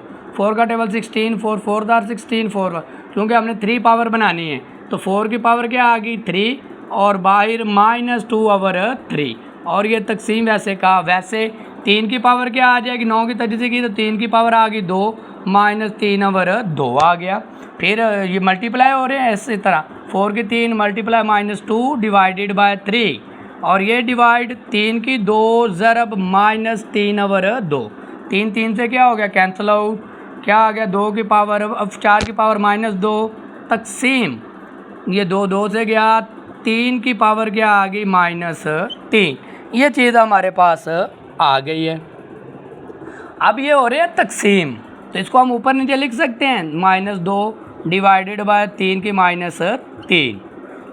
का टेबल 16, 4 4 दार 16, 4 क्योंकि हमने 3 पावर बनानी है, तो 4 की पावर क्या आ गई 3 और बाहर -2/3, और ये तकसीम वैसे का वैसे 3 की पावर क्या आ जाएगी 9 की तजज़ी की, तो 3 की पावर आ गई 2 -3/2 आ गया। फिर ये मल्टीप्लाई हो रहे हैं इसी तरह 4 की 3 मल्टीप्लाई -2 डिवाइडेड बाय 3, और ये डिवाइड 3 की 2 ज़रब -3/2, 3 3 से क्या हो गया कैंसिल आउट, क्या आ गया 2 की पावर, अब 4 की पावर -2 तकसीम ये 2 2 से गया, 3 की पावर क्या आ गई -3, ये चीज़ हमारे पास आ गई है। अब ये हो रहे हैं तकसीम, तो इसको हम ऊपर नीचे लिख सकते हैं -2 डिवाइडेड बाय 3 की -3,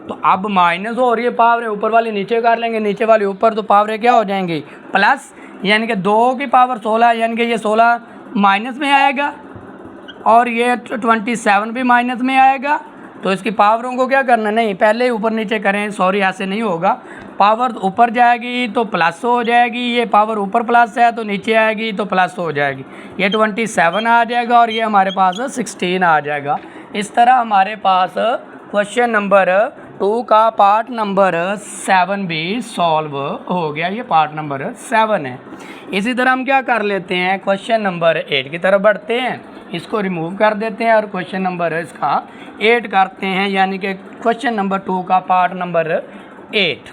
तो अब माइनस हो रही है पावर, ऊपर वाली नीचे कर लेंगे, नीचे वाली ऊपर, तो पावर क्या हो जाएंगी प्लस, यानी कि 2 की पावर 16, यानी कि ये 16 माइनस में आएगा और ये 27 भी माइनस में आएगा। तो इसकी पावरों को क्या करना, नहीं पहले ही ऊपर नीचे करें, सॉरी ऐसे नहीं होगा, पावर ऊपर जाएगी तो प्लस हो जाएगी, ये पावर ऊपर प्लस है तो नीचे आएगी तो प्लस हो जाएगी, ये 27 आ जाएगा और ये हमारे पास 16 आ जाएगा। इस तरह हमारे पास क्वेश्चन नंबर 2 का पार्ट नंबर 7 भी सॉल्व हो गया, ये पार्ट नंबर 7 है। इसी तरह हम क्या कर लेते हैं, क्वेश्चन नंबर 8 की तरफ बढ़ते हैं, इसको रिमूव कर देते हैं और क्वेश्चन नंबर इसका 8 करते हैं, यानी कि क्वेश्चन नंबर 2 का पार्ट नंबर 8।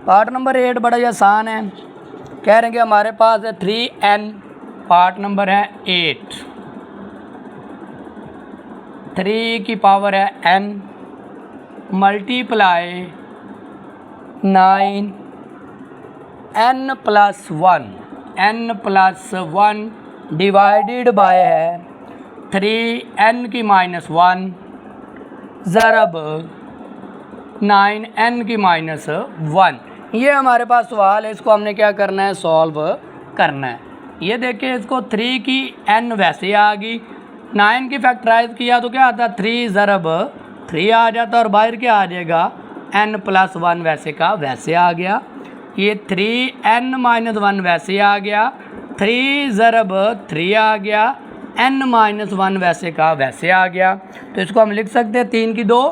पार्ट नंबर 8 बड़ा ही आसान है, कह रहे हैं कि हमारे पास है 3n, पार्ट नंबर है 8, 3 की पावर है n multiply 9 n plus 1 divided by है 3n की माइनस 1 ज़रब 9n की माइनस 1। ये हमारे पास सवाल है, इसको हमने क्या करना है, सॉल्व करना है। ये देखिए, इसको 3 की n वैसे आ गई, 9 की फैक्टराइज किया तो क्या आता है 3 ज़रब 3 आ जाता और बाहर क्या आ जाएगा n प्लस 1 वैसे का वैसे आ गया। ये 3n माइनस 1 वैसे आ गया, 3 ज़रब 3 आ गया, n माइनस 1 वैसे का वैसे आ गया। तो इसको हम लिख सकते हैं 3 की 2,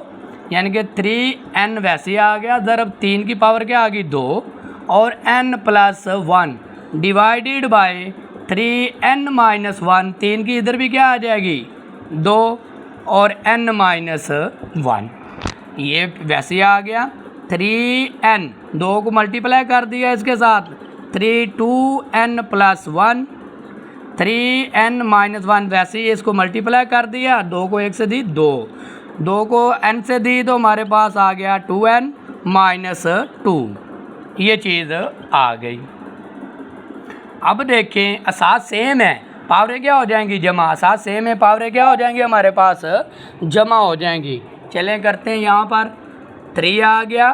यानी कि 3n वैसे आ गया ज़रब 3 की पावर क्या आ गई 2 और n plus 1 divided by 3n minus 1, 3 की इधर भी क्या आ जाएगी 2 और n माइनस 1, ये वैसे आ गया। 3n 2 को मल्टीप्लाई कर दिया इसके साथ, 3 2n प्लस 1, 3n माइनस 1 वैसे ही इसको मल्टीप्लाई कर दिया, 2 को 1 से दी 2 को n से दी तो हमारे पास आ गया 2n माइनस 2, ये चीज़ आ गई। अब देखें असास सेम है, पावरें क्या हो जाएंगी जमा, असास सेम है, पावरें क्या हो जाएंगी हमारे पास जमा हो जाएंगी। चलें करते हैं, यहाँ पर 3 आ गया,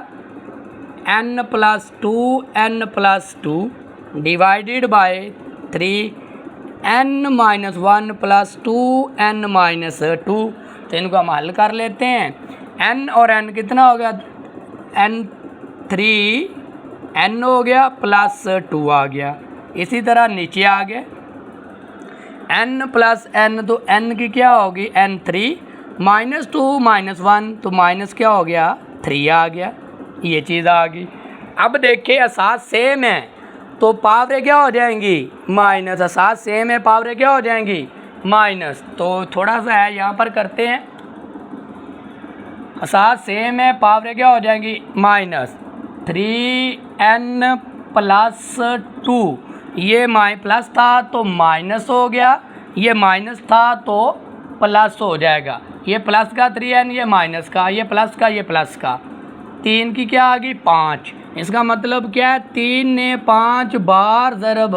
n plus 2 divided bye 3n minus 1 plus 2n minus 2। तो इनको हम हल कर लेते हैं। n और n कितना हो गया, n 3n हो गया प्लस 2 आ गया। इसी तरह नीचे आ गए n प्लस n, तो n की क्या होगी n3 माइनस 2 माइनस 1, तो माइनस क्या हो गया 3 आ गया, ये चीज़ आ गई। अब देखिए असास सेम है तो पावरें क्या हो जाएंगी माइनस, असास सेम है पावरें क्या हो जाएंगी माइनस। तो थोड़ा सा है यहाँ पर करते हैं, असास सेम है पावरें क्या हो जाएंगी माइनस 3n प्लस 2, ये प्लस था तो माइनस हो गया, ये माइनस था तो प्लस हो जाएगा। ये प्लस का 3n, ये माइनस का, ये प्लस का, ये प्लस का। 3 की क्या आ गई 5, इसका मतलब क्या है 3 ने 5 बार ज़रब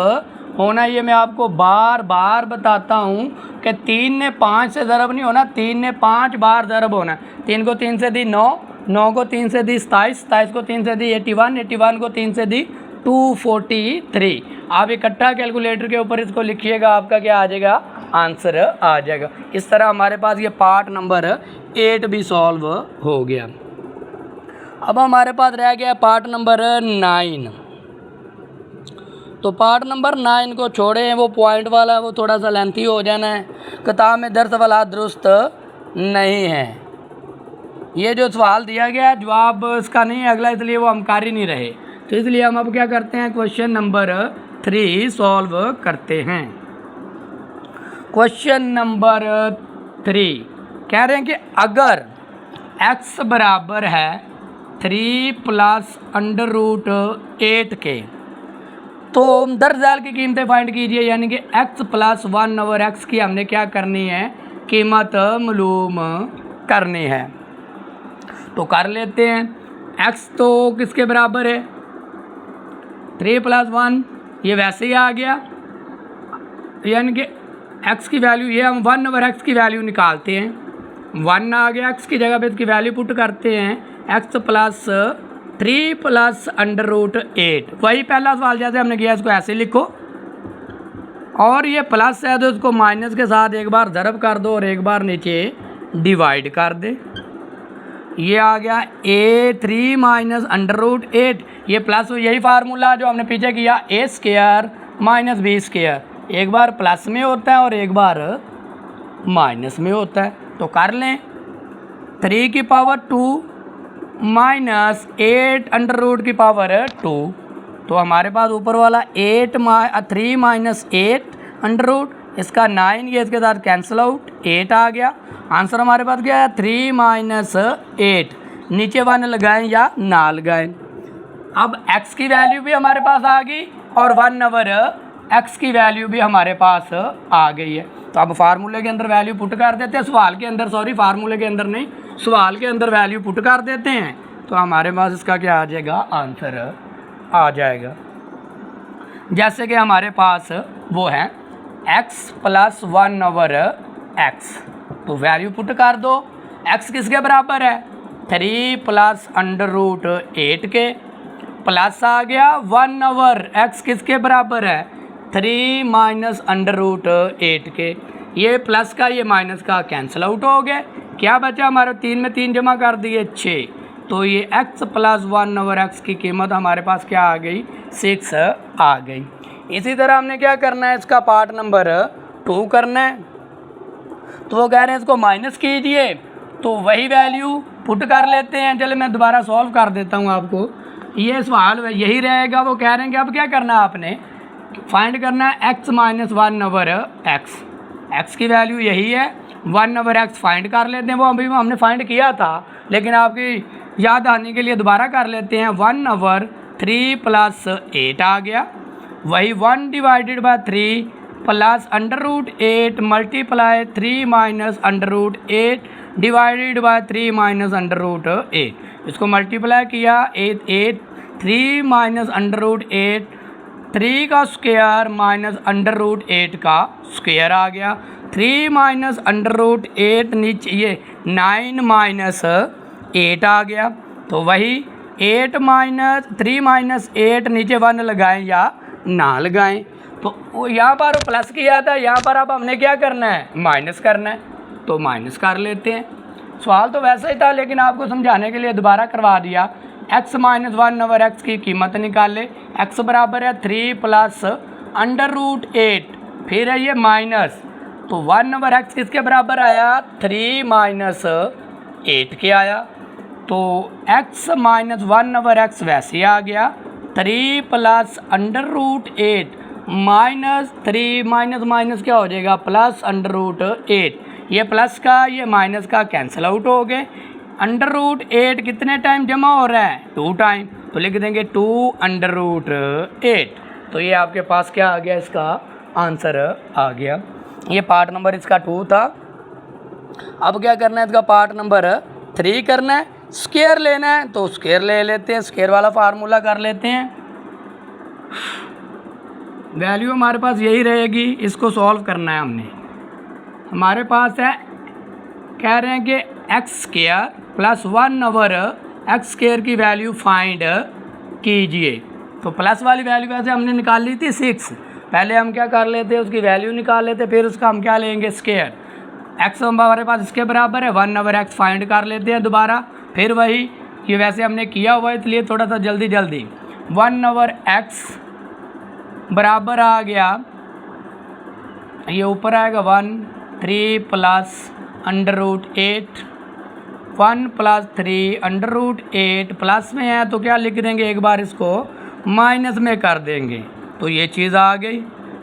होना। ये मैं आपको बार बार बताता हूँ कि 3 ने 5 से ज़रब नहीं होना, 3 ने 5 बार ज़रब होना। 3 को 3 से दी 9, 9 को 3 से दी 27, 27 को 3 से दी 81, 81 को 3 से दी 243। आप इकट्ठा कैलकुलेटर के ऊपर इसको लिखिएगा, आपका क्या आ जाएगा आंसर आ जाएगा। इस तरह हमारे पास ये पार्ट नंबर 8 भी सॉल्व हो गया। अब हमारे पास रह गया पार्ट नंबर 9। तो पार्ट नंबर 9 को छोड़ें, वो पॉइंट वाला है, वो थोड़ा सा लेंथी हो जाना है, किताब में दर्स वाला दुरुस्त नहीं है। ये जो सवाल दिया गया है जवाब इसका नहीं है अगला, इसलिए वो हम कर ही नहीं रहे। तो इसलिए हम अब क्या करते हैं, क्वेश्चन नंबर 3 सॉल्व करते हैं। क्वेश्चन नंबर 3 कह रहे हैं कि अगर x बराबर है 3 प्लस अंडर रूट 8 के, तो दरअसल की कीमतें फाइंड कीजिए, यानी कि x प्लस 1 ओवर x की हमने क्या करनी है, कीमत मालूम करनी है। तो कर लेते हैं। x तो किसके बराबर है 3 प्लस 1, ये वैसे ही आ गया, यानी कि x की वैल्यू, ये हम 1 ओवर x की वैल्यू निकालते हैं, 1 आ गया, x की जगह पे इसकी वैल्यू पुट करते हैं, x plus 3 plus under root 8। वही पहला सवाल जैसे हमने किया, इसको ऐसे लिखो, और ये प्लस है तो इसको माइनस के साथ एक बार ज़रब कर दो और एक बार नीचे डिवाइड कर दे। ये आ गया a3 माइनस अंडर रूट 8, ये प्लस यही फार्मूला जो हमने पीछे किया, a square minus b square, एक बार प्लस में होता है और एक बार माइनस में होता है। तो कर लें, 3 की पावर 2 माइनस 8 अंडर रूट की पावर 2, तो हमारे पास ऊपर वाला 3 माइनस 8 अंडर रूट, इसका 9, ये इसके साथ कैंसिल आउट, 8 आ गया। आंसर हमारे पास क्या है 3 माइनस 8, नीचे 1 लगाएं या ना लगाएं। अब x की वैल्यू भी हमारे पास आ गई और 1 ओवर x की वैल्यू भी हमारे पास आ गई है। तो अब फार्मूले के अंदर वैल्यू पुट कर देते हैं, सवाल के अंदर, सॉरी फार्मूले के अंदर नहीं, सवाल के अंदर वैल्यू पुट कर देते हैं तो हमारे पास इसका क्या आ जाएगा, आंसर आ जाएगा। जैसे कि हमारे पास वो है x + 1/x, तो वैल्यू पुट कर दो। x किसके बराबर है, 3 + √8 के, प्लस आ गया 1/x किसके बराबर है, 3 - √8 के। ये प्लस का ये माइनस का कैंसिल आउट हो गया, क्या बचा हमारे 3 में 3 जमा कर दिए 6, तो ये x + 1/x की कीमत हमारे पास क्या आ गई, 6 आ गई। इसी तरह हमने क्या करना है, इसका पार्ट नंबर 2 करना है। तो वो कह रहे हैं इसको माइनस कीजिए, तो वही वैल्यू पुट कर लेते हैं। चलो मैं दोबारा सॉल्व कर देता हूँ आपको, ये सवाल यही रहेगा। वो कह रहे हैं कि अब क्या करना है, आपने फाइंड करना है x - 1/x। x की वैल्यू यही है, 1/x फाइंड कर लेते हैं। वो अभी हमने फाइंड किया था, लेकिन आपकी याद आने के लिए दोबारा कर लेते हैं। 1/3 + 8 आ गया, वही 1 / 3 + √8 मल्टीप्लाई 3 - √8 डिवाइडेड बाय 3 - √8। इसको मल्टीप्लाई किया 8 3 - √8 3 का स्क्वायर माइनस √8 का स्क्वायर आ गया। 3 - √8 नीचे ये 9 - 8 आ गया, तो वही 8 - 3 - 8 नीचे 1 लगाएं या ना लगाएं। तो यहाँ पर प्लस किया था, यहाँ पर अब हमने क्या करना है, माइनस करना है, तो माइनस कर लेते हैं। सवाल तो वैसा ही था, लेकिन आपको समझाने के लिए दोबारा करवा दिया। x - 1/x की कीमत निकाले, x बराबर है 3 + √8, फिर है ये माइनस, तो 1/x किसके बराबर आया, 3 - 8 के आया। तो x - 1/x वैसे आ गया, 3 + √8 माइनस 3 माइनस क्या हो जाएगा, प्लस √8। ये प्लस का ये माइनस का कैंसिल आउट हो गए। √8 कितने टाइम जमा हो रहा है, 2 टाइम, तो लिख देंगे 2 √8। तो ये आपके पास क्या आ गया, इसका आंसर आ गया। ये पार्ट नंबर इसका 2 था। अब क्या करना है, इसका पार्ट नंबर 3 करना है। स्क्वायर लेना है तो स्क्वायर ले लेते हैं, स्क्वायर वाला फार्मूला कर लेते हैं। वैल्यू हमारे पास यही रहेगी, इसको सॉल्व करना है हमने। हमारे पास है, कह रहे हैं कि x² + 1/x² की वैल्यू फाइंड कीजिए। तो प्लस वाली वैल्यू वैसे हमने निकाल ली थी 6, पहले हम क्या कर लेते हैं, उसकी वैल्यू निकाल लेते, फिर उसका हम क्या लेंगे, स्क्वायर। x हमारे पास इसके बराबर है 1/x फाइंड कर लेते हैं दोबारा, फिर वही कि वैसे हमने किया हुआ है, इसलिए थोड़ा सा जल्दी 1/x बराबर आ गया, ये ऊपर आएगा 1 3 + √8 1 + 3 √8 प्लस में है तो क्या लिख देंगे, एक बार इसको माइनस में कर देंगे, तो ये चीज़ आ गई।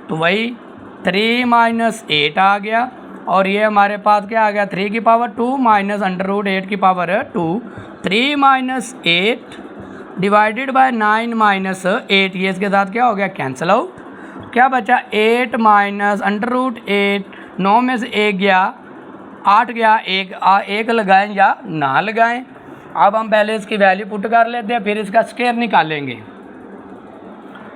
तो वही 3 - 8 आ गया, और ये हमारे पास क्या आ गया, 3 की पावर 2 माइनस √8 की पावर 2, 3 - 8 डिवाइडेड बाय 9 - 8, ये इसके साथ क्या हो गया, कैंसिल आउट। क्या बचा, 8 - √8, 9 में से 1 गया, 8 गया, 1 लगाएं या ना लगाएं। अब हम पहले इसकी वैल्यू पुट कर लेते हैं, फिर इसका स्क्वायर निकालेंगे।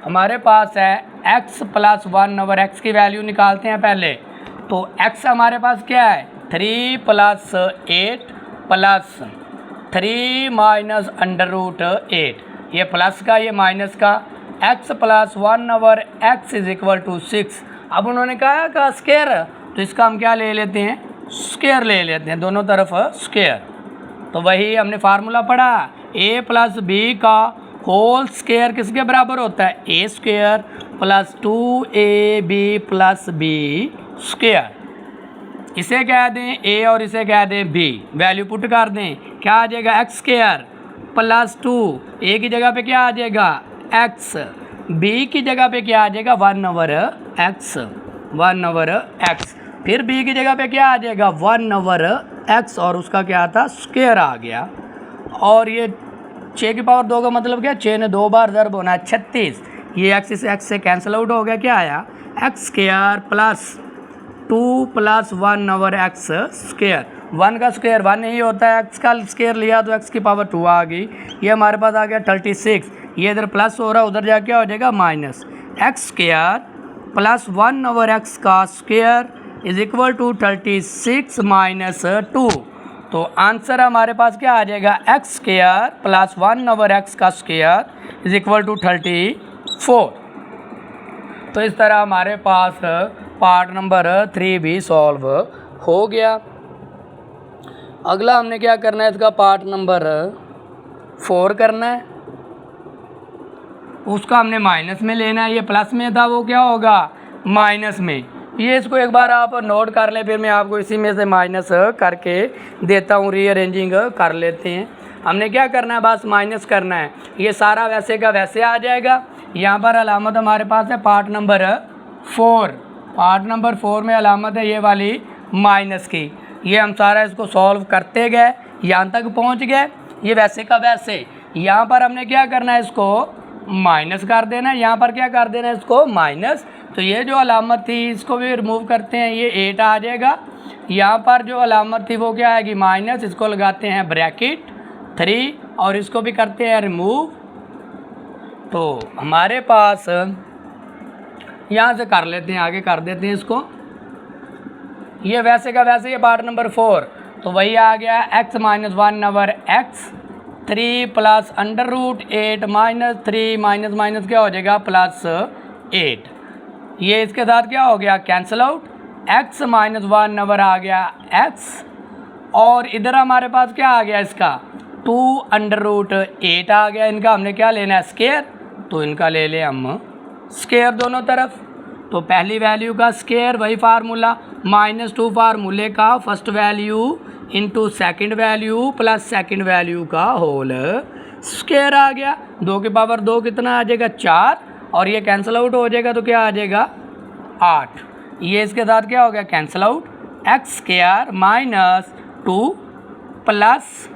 हमारे पास है x + 1/x की वैल्यू निकालते हैं पहले। तो x हमारे पास क्या है, 3 + 8 + 3 - √8, ये प्लस का ये माइनस का, x + 1/x = 6। अब उन्होंने कहा स्क्वायर, तो इसका हम क्या ले लेते हैं, स्क्वायर ले लेते हैं, दोनों तरफ स्क्वायर। तो वही हमने फार्मूला पढ़ा, a + b का होल स्क्वायर किसके बराबर होता है, a² + 2ab + b²। इसे कह दें a और इसे कह दें b, वैल्यू पुट कर दें, क्या आ जाएगा, x² + 2, a की जगह पे क्या आ जाएगा, x, b की जगह पे क्या आ जाएगा, 1/x, फिर b की जगह पे क्या आ जाएगा, 1/x, और उसका क्या था, स्क्वायर आ गया। और ये 6 की पावर 2 का मतलब क्या, 6 ने 2 बार ज़र्ब होना है 36, ये x से कैंसिल आउट हो गया, क्या आया, x² + 2 + 1/x², 1 का स्क्वायर 1 ही होता है, x का स्क्वायर लिया तो x की पावर 2 आ गई। ये हमारे पास आ गया 36, ये इधर प्लस हो रहा है, उधर जाके क्या हो जाएगा minus. X square plus 1/x का square is equal to 36 minus 2। तो आंसर हमारे पास क्या आ जाएगा, एक्स स्क्वायर प्लस 1/x का स्क्वायर इज इक्वल टू 34। तो इस तरह हमारे पास पार्ट नंबर 3 भी सॉल्व हो गया। अगला हमने क्या करना है, इसका पार्ट नंबर 4 करना है। उसका हमने माइनस में लेना है, ये प्लस में था, वो क्या होगा माइनस में। ये इसको एक बार आप नोट कर लें, फिर मैं आपको इसी में से माइनस करके देता हूँ, रीअरेंजिंग कर लेते हैं। हमने क्या करना है, बस माइनस करना है। ये सारा वैसे का वैसे आ जाएगा। यहाँ पर अलामत हमारे पास है पार्ट नंबर 4। पार्ट नंबर 4 में अलामत है ये वाली माइनस की। ये हम सारा इसको सॉल्व करते गए, यहाँ तक पहुँच गए। ये वैसे का वैसे, यहाँ पर हमने क्या करना है, इसको माइनस कर देना है। यहाँ पर क्या कर देना है, इसको माइनस। तो ये जो अलामत थी इसको भी रिमूव करते हैं, ये 8 आ जाएगा। यहाँ पर जो अलामत थी वो क्या आएगी माइनस, इसको लगाते हैं ब्रैकेट 3 और इसको भी करते हैं रिमूव। तो हमारे पास यहाँ से कर लेते हैं, आगे कर देते हैं इसको। ये वैसे का वैसे, ये पार्ट नंबर 4 तो वही आ गया x minus 1/x 3 plus √8 minus 3 minus minus क्या हो जाएगा प्लस 8। ये इसके साथ क्या हो गया कैंसिल आउट, x माइनस 1 आ गया x, और इधर हमारे पास क्या आ गया इसका 2√8 आ गया। इनका हमने क्या लेना है स्क्वायर, तो इनका ले लें हम स्क्वायर दोनों तरफ। तो पहली वैल्यू का स्क्वायर वही फार्मूला, -2 फार्मूले का first value into second value plus second value का होल स्क्वायर आ गया। 2 की पावर 2 कितना आ जाएगा 4, और ये कैंसिल आउट हो जाएगा तो क्या आ जाएगा 8। ये इसके साथ क्या हो गया cancel out, x square minus 2 plus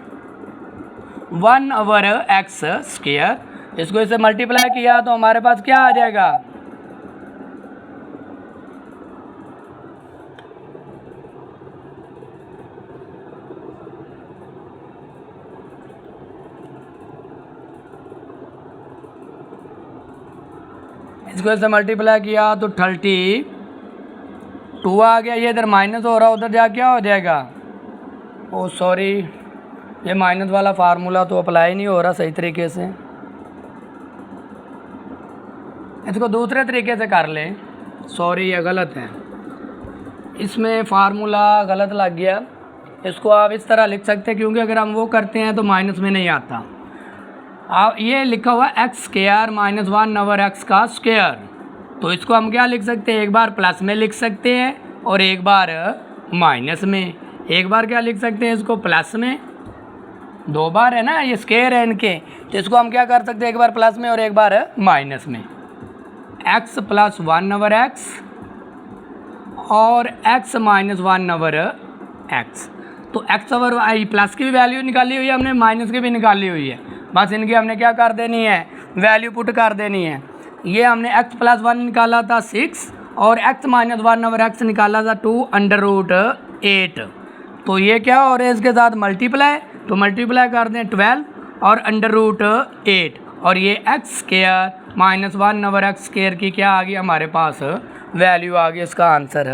1/x square. इसको इसे मल्टीप्लाई किया तो हमारे पास क्या आ जाएगा, इसको ऐसे मल्टीप्लाई किया तो 32 आ गया। ये इधर माइनस हो रहा है, उधर जा क्या हो जाएगा, ओ सॉरी ये माइनस वाला फार्मूला तो अप्लाई नहीं हो रहा सही तरीके से। इसको दूसरे तरीके से कर लें, सॉरी ये गलत है, इसमें फार्मूला गलत लग गया। इसको आप इस तरह लिख सकते हैं, क्योंकि अगर हम वो करते हैं तो माइनस में नहीं आता। आप ये लिखा हुआ एक्स स्क्वायर माइनस 1/x का स्क्वायर, तो इसको हम क्या लिख सकते हैं, एक बार प्लस में लिख सकते हैं और एक बार माइनस में। एक बार क्या लिख सकते हैं इसको प्लस में, 2 बार है ना ये स्क्वायर है इनके, तो इसको हम क्या कर सकते हैं एक बार प्लस में और एक बार माइनस में। x प्लस 1/x और x माइनस 1/x। तो x ओवर आई प्लस की भी वैल्यू निकाली हुई है हमने, माइनस की भी निकाली हुई है, बस इनकी हमने क्या कर देनी है वैल्यू पुट कर देनी है। ये हमने x प्लस 1 निकाला था 6 और x माइनस 1/x निकाला था 2√8। तो ये क्या हो रहा है इसके साथ मल्टीप्लाई, तो मल्टीप्लाई कर दें 12 और √8, और ये x square minus 1/x square की क्या आ गई हमारे पास वैल्यू आ गई, इसका आंसर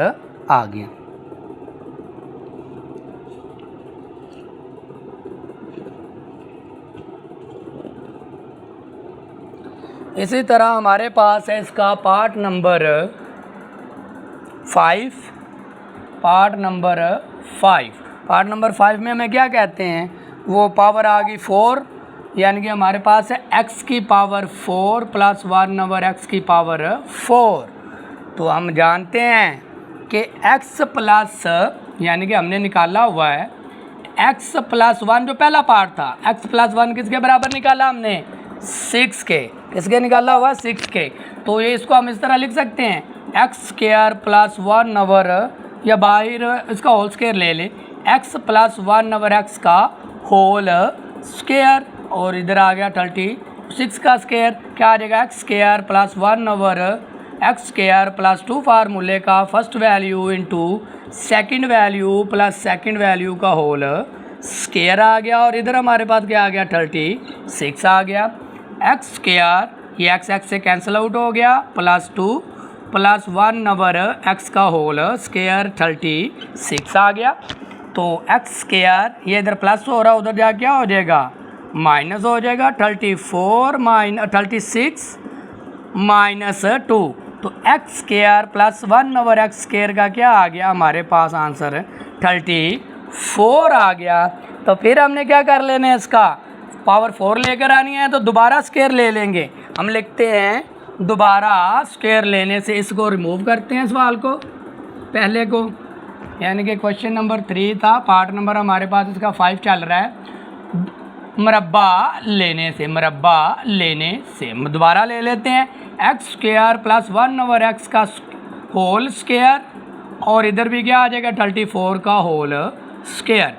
आ गया। इसी तरह हमारे पास है इसका पार्ट नंबर 5। पार्ट नंबर 5 में हमें क्या कहते हैं, वो पावर आ गई 4, यानी कि हमारे पास है x की पावर 4 प्लस 1/x की पावर 4। तो हम जानते हैं कि x प्लस, यानी कि हमने निकाला हुआ है x प्लस 1 जो पहला पार्ट था, x प्लस 1 किसके बराबर निकाला हमने 6 के, किसके निकाला हुआ 6 के। तो ये इसको हम इस तरह लिख सकते हैं एक्स स्क्वायर प्लस 1 या बाहर इसका होल स्क्वायर ले लें, x प्लस 1/x का होल स्क्वायर, और इधर आ गया 36 का स्क्वायर, क्या आ जाएगा x square plus 1 x square plus 2 फार्मूले का first value into second value plus second value का होल स्क्वायर आ गया, और इधर हमारे पास क्या आ गया 36 आ गया। एक्स स्क्वायर ये एक्स से कैंसिल आउट हो गया, प्लस 2 प्लस 1 ओवर एक्स का होल स्क्वायर 36 आ गया। तो एक्स स्क्वायर ये इधर प्लस हो रहा है, उधर जा क्या हो जाएगा माइनस हो जाएगा। 36 माइनस 2, तो x square plus 1 over x square का क्या आ गया हमारे पास आंसर 34 आ गया। तो फिर हमने क्या कर लेना है, इसका पावर 4 लेकर आनी है, तो दोबारा स्क्वायर ले लेंगे। हम लिखते हैं दोबारा स्क्वायर लेने से इसको रिमूव करते हैं सवाल को पहले को, यानी कि क्वेश्चन नंबर 3 था, पार्ट नंबर हमारे पास इसका 5 चल रहा है। मरब्बा लेने से दोबारा ले लेते हैं x square plus 1 over x का होल स्क्वायर, और इधर भी क्या आ जाएगा 34 का होल स्क्वायर।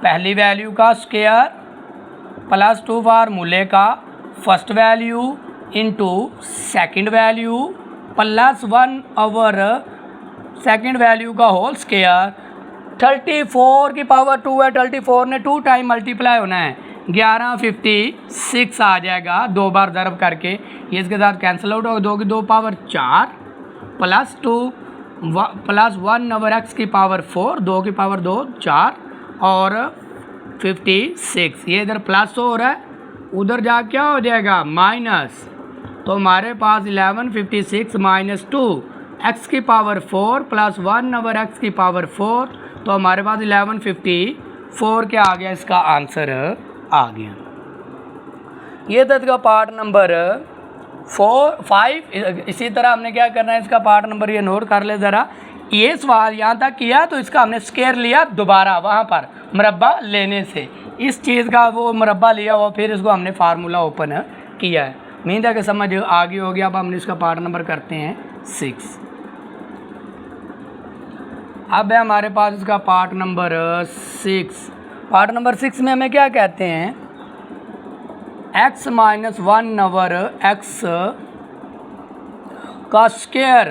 पहली वैल्यू का स्क्वायर प्लस 2 फार्मूले का first value into second value plus 1 over second value का होल स्क्वायर। 34 की पावर 2 है, 34 ने 2 टाइम मल्टीप्लाई होना है, 1156 आ जाएगा 2 बार ज़रब करके, ये इसके साथ कैंसिल आउट होगा, 2 की 2 power 4 plus 2 plus 1 over x की पावर 4, 2 की पावर 2 4 और 56, ये इधर प्लस हो रहा है, उधर जा क्या हो जाएगा माइनस। तो हमारे पास 1156 माइनस 2 एक्स की पावर 4 प्लस 1 ओवर एक्स की पावर 4, तो हमारे पास 1154 क्या आ गया, इसका आंसर आ गया। ये था इसका पार्ट नंबर 5। इसी तरह हमने क्या करना है, इसका पार्ट नंबर ये नोट कर ले ज़रा। ये सवाल यहाँ तक किया तो इसका हमने स्क्वायर लिया दोबारा वहाँ पर मुरब्बा लेने से, इस चीज़ का वो मुरब्बा लिया हुआ, फिर इसको हमने फार्मूला ओपन किया है। उम्मीद है कि समझ आ गई होगी। अब हमने इसका पार्ट नंबर करते हैं 6। अब है हमारे पास इसका पार्ट नंबर 6। पार्ट नंबर 6 में हमें क्या कहते हैं, x माइनस 1 ओवर एक्स का स्क्वायर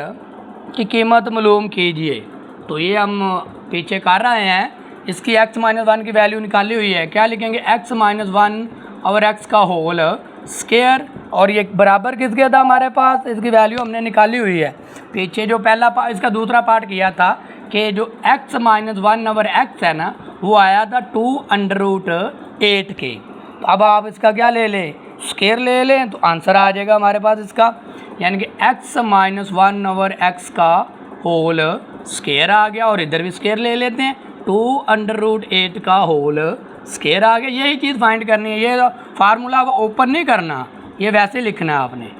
की कीमत मालूम कीजिए। तो ये हम पीछे कर रहे हैं, इसकी x माइनस 1 की वैल्यू निकाली हुई है, क्या लिखेंगे x माइनस 1 ओवर एक्स का होल स्क्वायर, और ये बराबर किसके था हमारे पास, इसकी वैल्यू हमने निकाली हुई है। पीछे जो पहला इसका दूसरा पार्ट किया था कि जो x माइनस 1 ओवर एक्स है ना, वो आया था 2√8 के। तो अब आप इसका क्या ले लें, स्क्वायर ले लें, तो आंसर आ जाएगा हमारे पास इसका, यानी कि x माइनस 1 ओवर एक्स का होल स्क्वायर आ गया, और इधर भी स्क्वायर ले लेते हैं, 2√8 का होल स्क्वायर आ गया। यही चीज़ फाइंड करनी है, ये फार्मूला ओपन नहीं करना, ये वैसे लिखना है आपने।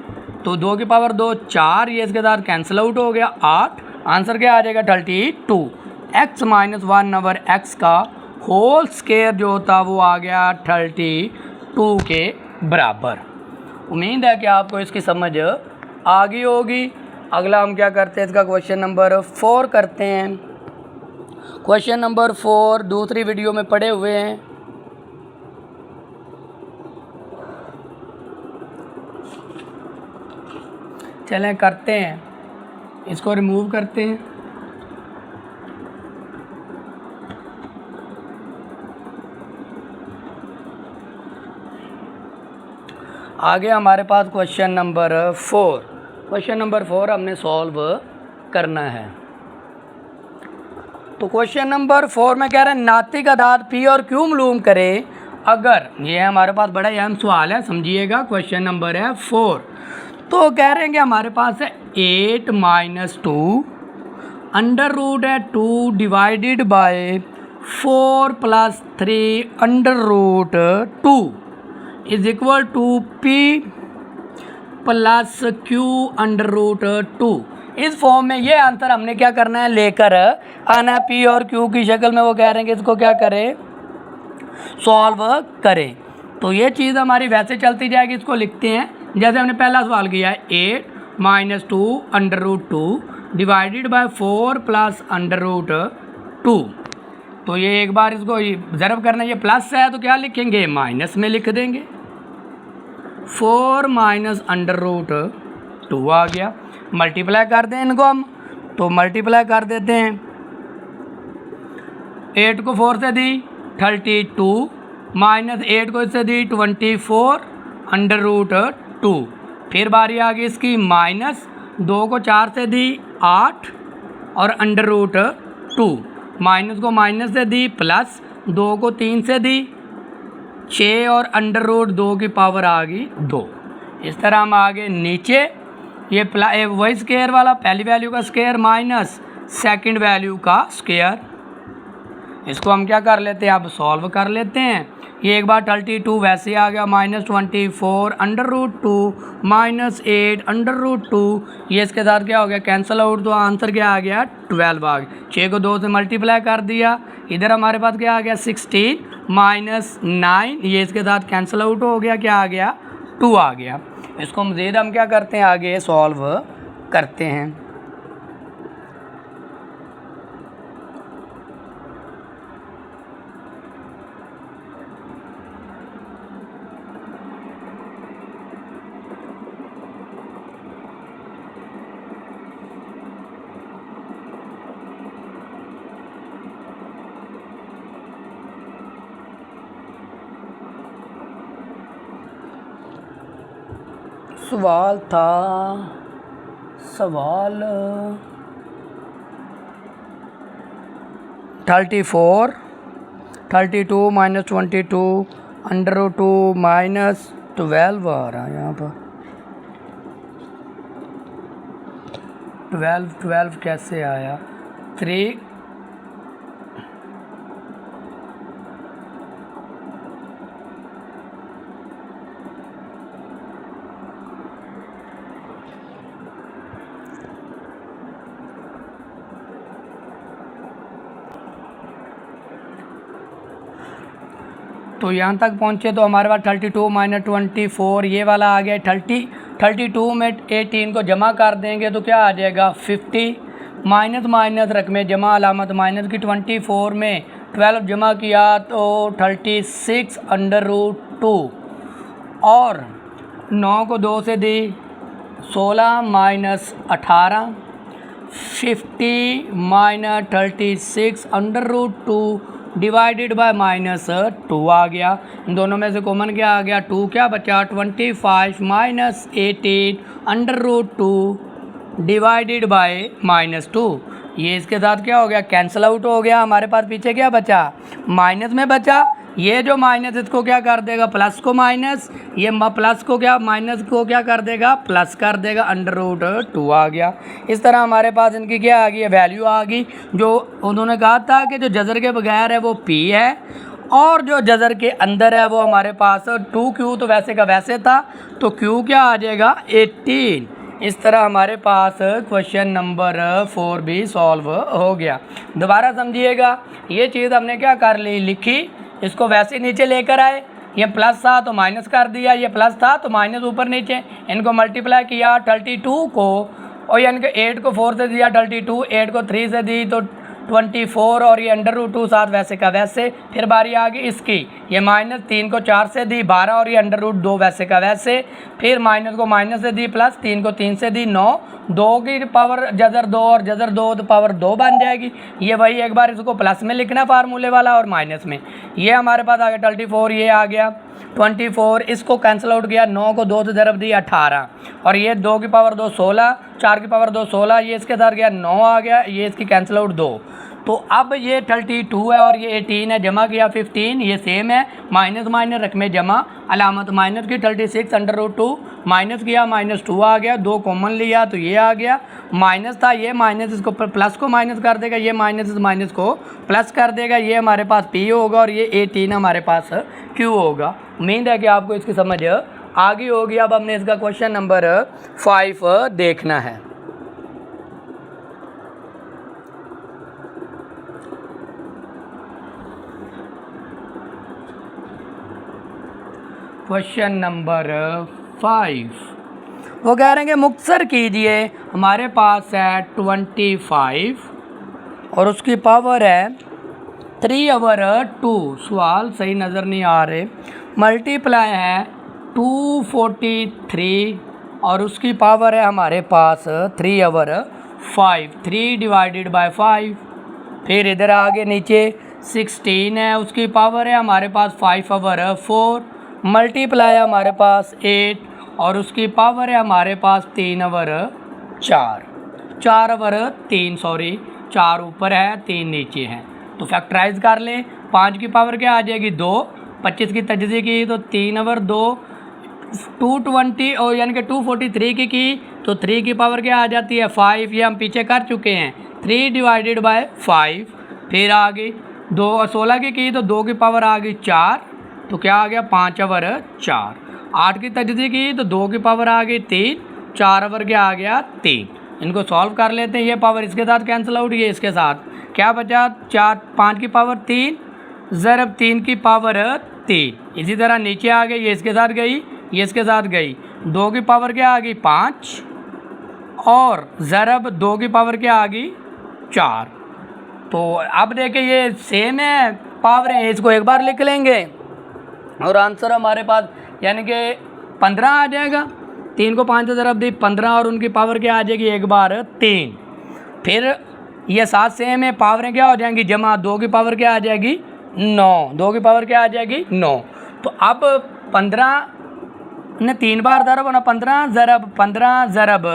तो 2 की पावर 2 4, ये इसके साथ कैंसिल आउट हो गया 8, आंसर क्या आ जाएगा 32। x माइनस 1 ओवर एक्स का होल स्क्वायर जो होता वो आ गया 32 के बराबर। उम्मीद है कि आपको इसकी समझ आ गई होगी। अगला हम क्या करते हैं, इसका क्वेश्चन नंबर 4 करते हैं। क्वेश्चन नंबर 4 दूसरी वीडियो में पढ़े हुए हैं। चलें करते हैं, इसको रिमूव करते हैं। आगे हमारे पास क्वेश्चन नंबर 4। क्वेश्चन नंबर 4 हमने सॉल्व करना है। तो क्वेश्चन नंबर 4 में कह रहे हैं नातिक अदाद पी और क्यू मालूम करें अगर, ये हमारे पास बड़ा अहम सवाल है, समझिएगा। क्वेश्चन नंबर है 4। तो कह रहे हैं कि हमारे पास है 8 माइनस 2 अंडर रूट है 2 divided by 4 plus 3 under root 2 is equal to P plus Q under root 2। इस फॉर्म में ये आंसर हमने क्या करना है, लेकर आना है। पी और क्यू की शक्ल में वो कह रहे हैं कि इसको क्या करें, सॉल्व करें। तो ये चीज़ हमारी वैसे चलती जाएगी, इसको लिखते हैं जैसे हमने पहला सवाल किया है, 8 minus 2 under root 2 divided by 4 plus under root 2। तो ये एक बार इसको ज़रब करना, ये प्लस है तो क्या लिखेंगे, माइनस में लिख देंगे। 4 माइनस अंडर रूट 2 आ गया। मल्टीप्लाई कर दें इनको हम, तो मल्टीप्लाई कर देते हैं। 8 को 4 से दी 32 माइनस 8 को इससे दी 24 अंडर रूट 2। फिर बारी आ गई इसकी माइनस 2 को 4 से दी 8 और अंडर रूट 2, माइनस को माइनस से दी प्लस 2 को 3 से दी 6 और अंडर रूट 2 की पावर आ गई 2। इस तरह हम आगे नीचे ये वही स्क्वायर वाला पहली वैल्यू का स्क्वायर माइनस सेकंड वैल्यू का स्क्वायर, इसको हम क्या कर लेते हैं, अब सॉल्व कर लेते हैं। ये एक बार 32 वैसे आ गया minus 24 under root 2 minus 8 under root 2, ये इसके साथ क्या हो गया कैंसिल आउट, तो आंसर क्या आ गया 12 आ गया। 6 को 2 से मल्टीप्लाई कर दिया, इधर हमारे पास क्या आ गया 16 माइनस 9, ये इसके साथ कैंसिल आउट हो गया, क्या आ गया 2 आ गया। इसको मज़ीद हम क्या करते हैं आगे सॉल्व करते हैं। सवाल 34 32 माइनस 22 अंडर रूट 2 माइनस 12 आ रहा है यहाँ पर। 12 कैसे आया 3 तो यहाँ तक पहुँचे तो हमारे पास 32 माइनस 24 ये वाला आ गया 32 में 18 को जमा कर देंगे तो क्या आ जाएगा 50, माइनस माइनस रकमे जमा अलामत माइनस की 24 में 12 जमा किया तो 36 अंडर रूट 2 और 9 को 2 से दी 16 minus 18 50 minus 36 under root 2 divided by minus 2 आ गया। इन दोनों में से कॉमन क्या आ गया 2 क्या बचा 25 minus 18 under root 2 divided by minus 2, ये इसके साथ क्या हो गया कैंसिल आउट हो गया। हमारे पास पीछे क्या बचा माइनस में बचा, ये जो माइनस इसको क्या कर देगा प्लस को माइनस, ये प्लस को क्या माइनस को क्या कर देगा प्लस कर देगा, अंडर रूट 2 आ गया। इस तरह हमारे पास इनकी क्या आ गई वैल्यू आ गई। जो उन्होंने कहा था कि जो जज़र के बगैर है वो P है और जो जज़र के अंदर है वो हमारे पास 2Q तो वैसे का वैसे था, तो Q क्या आ जाएगा 18। इस तरह हमारे पास क्वेश्चन नंबर 4 भी सॉल्व हो गया। दोबारा समझिएगा, ये चीज़ हमने क्या कर ली लिखी, इसको वैसे नीचे लेकर आए, ये प्लस था तो माइनस कर दिया, ये प्लस था तो माइनस ऊपर नीचे, इनको मल्टीप्लाई किया 32 को और यानी कि 8 को 4 से दिया 32, 8 को 3 से दी तो 24 और ये अंडर रूट 2 साथ वैसे का वैसे। फिर बारी आ गई इसकी, ये माइनस 3 को 4 से दी 12 और ये अंडर रूट 2 वैसे का वैसे। फिर माइनस को माइनस से दी प्लस 3 को 3 से दी 9, 2 की पावर जज़र 2 और जज़र 2 तो पावर 2 बन जाएगी। ये वही एक बार इसको प्लस में लिखना फार्मूले वाला और माइनस में। ये हमारे पास आ गया 34, ये आ गया 24, इसको कैंसिल आउट किया 9 को 2 से ज़रब दी 18 और ये 2 की पावर 2 16, 4 की पावर 2 16, ये इसके साथ गया 9 आ गया, ये इसकी कैंसिल आउट 2। तो अब ये 32 है और ये 18 है, जमा किया 15, ये सेम है, माइनस माइनस रकमे जमा अलामत माइनस की 36 अंडर रूट 2 माइनस किया माइनस 2 आ गया, 2 कॉमन लिया तो ये आ गया, माइनस था ये माइनस इसको प्लस को माइनस कर देगा, ये माइनस इस माइनस को प्लस कर देगा, ये हमारे पास P होगा और ये 18 हमारे पास Q होगा। उम्मीद है कि आपको इसकी समझ आ गई होगी। अब हमने इसका क्वेश्चन नंबर 5 देखना है। क्वेश्चन नंबर 5 वो कह रहे हैं कि मुक्सर कीजिए, हमारे पास है 25 और उसकी पावर है 3/2। सवाल सही नज़र नहीं आ रहे। मल्टीप्लाई है 243 और उसकी पावर है हमारे पास 3/5, 3 डिवाइडेड बाय 5। फिर इधर आगे नीचे 16 है, उसकी पावर है हमारे पास 5/4, मल्टीप्लाई हमारे पास 8 और उसकी पावर है हमारे पास 3/4, 4/3 सॉरी, 4 ऊपर है 3 नीचे है। तो फैक्टराइज कर लें, 5 की पावर क्या आ जाएगी 2, 25 की तजज़ी की तो 3/2, 220 और यानी कि 243 की तो 3 की पावर क्या आ जाती है 5, ये हम पीछे कर चुके हैं, 3 डिवाइडेड बाय 5। फिर आ गई 2 और 16 की तो 2 की पावर आ गई 4, तो क्या आ गया 5/4। 8 की तजज़ी की तो 2 की पावर आ गई 3, 4 क्या आ गया 3। इनको सॉल्व कर लेते हैं, ये पावर इसके साथ कैंसिल आउट, ये इसके साथ क्या बचा 4, 5 की पावर 3 ज़रब 3 की पावर 3। इसी तरह नीचे आ गई, ये इसके साथ गई, ये इसके साथ गई, 2 की पावर क्या आ गई 5 और ज़रब 2 की पावर क्या आ गई 4। तो अब देखिए ये सेम है पावर है, इसको एक बार लिख लेंगे और आंसर हमारे पास यानी कि 15 आ जाएगा। 3 को 5 से ज़रब दी 15 और उनकी पावर क्या आ जाएगी 1 बार 3। फिर ये 7 सेम है, पावरें क्या हो जाएंगी जमा, 2 की पावर क्या आ जाएगी 9, 2 की पावर क्या आ जाएगी 9। तो अब 15 ने 3 बार ज़रब होना 15 ज़रब 15 ज़रब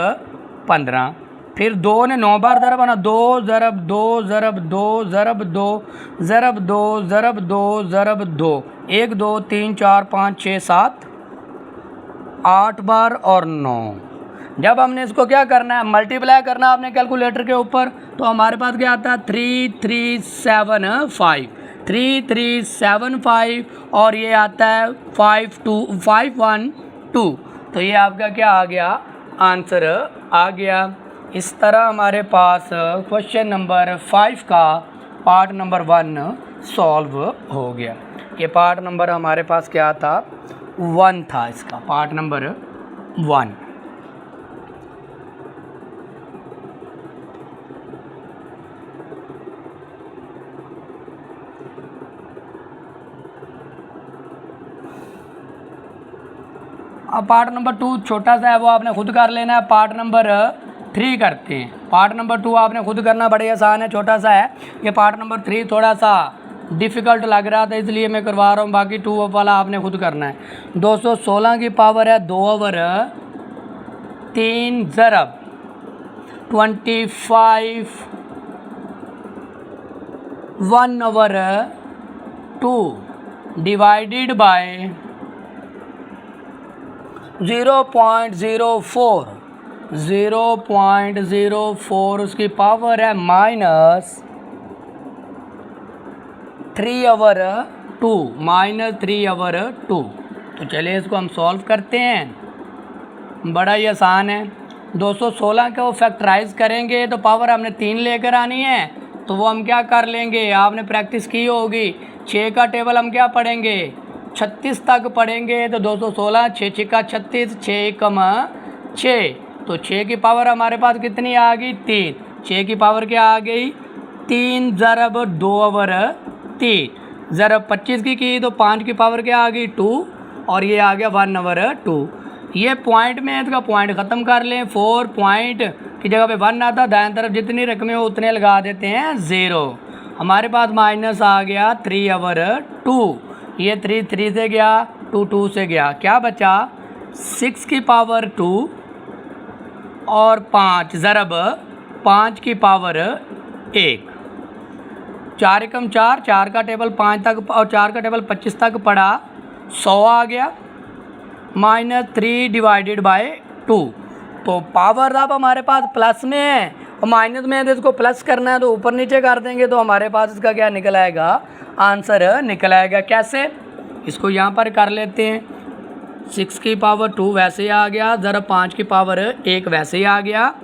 15, फिर 2 ने 9 बार ज़रब होना 2 ज़रब 2 ज़रब 2 ज़रब 2 ज़रब 2 ज़रब 2 ज़रब 2, 1 2 3 4 5 6 7 8 बार और 9। जब हमने इसको क्या करना है मल्टीप्लाई करना है अपने कैलकुलेटर के ऊपर, तो हमारे पास क्या आता है 3375, 3375 और ये आता है 512। तो ये आपका क्या आ गया आंसर आ गया। इस तरह हमारे पास क्वेश्चन नंबर 5 का पार्ट नंबर 1 सॉल्व हो गया। ये पार्ट नंबर हमारे पास क्या था 1 था, इसका पार्ट नंबर 1। अब पार्ट नंबर 2 छोटा सा है, वो आपने खुद कर लेना है। पार्ट नंबर 3 करते हैं। पार्ट नंबर 2 आपने खुद करना, बड़े आसान है, छोटा सा है। ये पार्ट नंबर 3 थोड़ा सा डिफ़िकल्ट लग रहा था इसलिए मैं करवा रहा हूँ, बाकी 2 वाला आपने खुद करना है। 216 की पावर है 2/3 ज़रब 25 1/2 डिवाइडेड बाय 0.04, 0.04 उसकी पावर है -3/2, -3/2। तो चलिए इसको हम सॉल्व करते हैं, बड़ा ही आसान है। 216 को फैक्टराइज करेंगे तो पावर हमने 3 लेकर आनी है, तो वो हम क्या कर लेंगे, आपने प्रैक्टिस की होगी। 6 का टेबल हम क्या पढ़ेंगे 36 तक पढ़ेंगे, तो 216 6 6 का 36, 6 6, तो 6 की पावर हमारे पास कितनी आ गई 3, 6 की पावर क्या आ गई 3 ज़रब 2/3, ज़रब 25 की तो 5 की पावर क्या आ गई 2 और ये आ गया 1/2। ये पॉइंट में इसका पॉइंट ख़त्म कर लें, 4 पॉइंट की जगह पे 1 आता, दाएं तरफ जितनी रकमें हो उतने लगा देते हैं 0। हमारे पास माइनस आ गया 3/2, ये 3 3 से गया, 2 2 से गया, क्या बचा 6 की पावर 2 और 5 ज़रब 5 की पावर 1, 4 एकम 4, 4 का टेबल 5 तक और 4 का टेबल 25 तक पड़ा, 100 आ गया, -3 डिवाइडेड बाय 2। तो पावर अब हमारे पास प्लस में है और माइनस में है, तो इसको प्लस करना है तो ऊपर नीचे कर देंगे, तो हमारे पास इसका क्या निकल आएगा आंसर निकल आएगा। कैसे, इसको यहाँ पर कर लेते हैं, 6 की पावर 2 वैसे ही आ गया, ज़रा 5 की पावर 1 वैसे ही आ गया।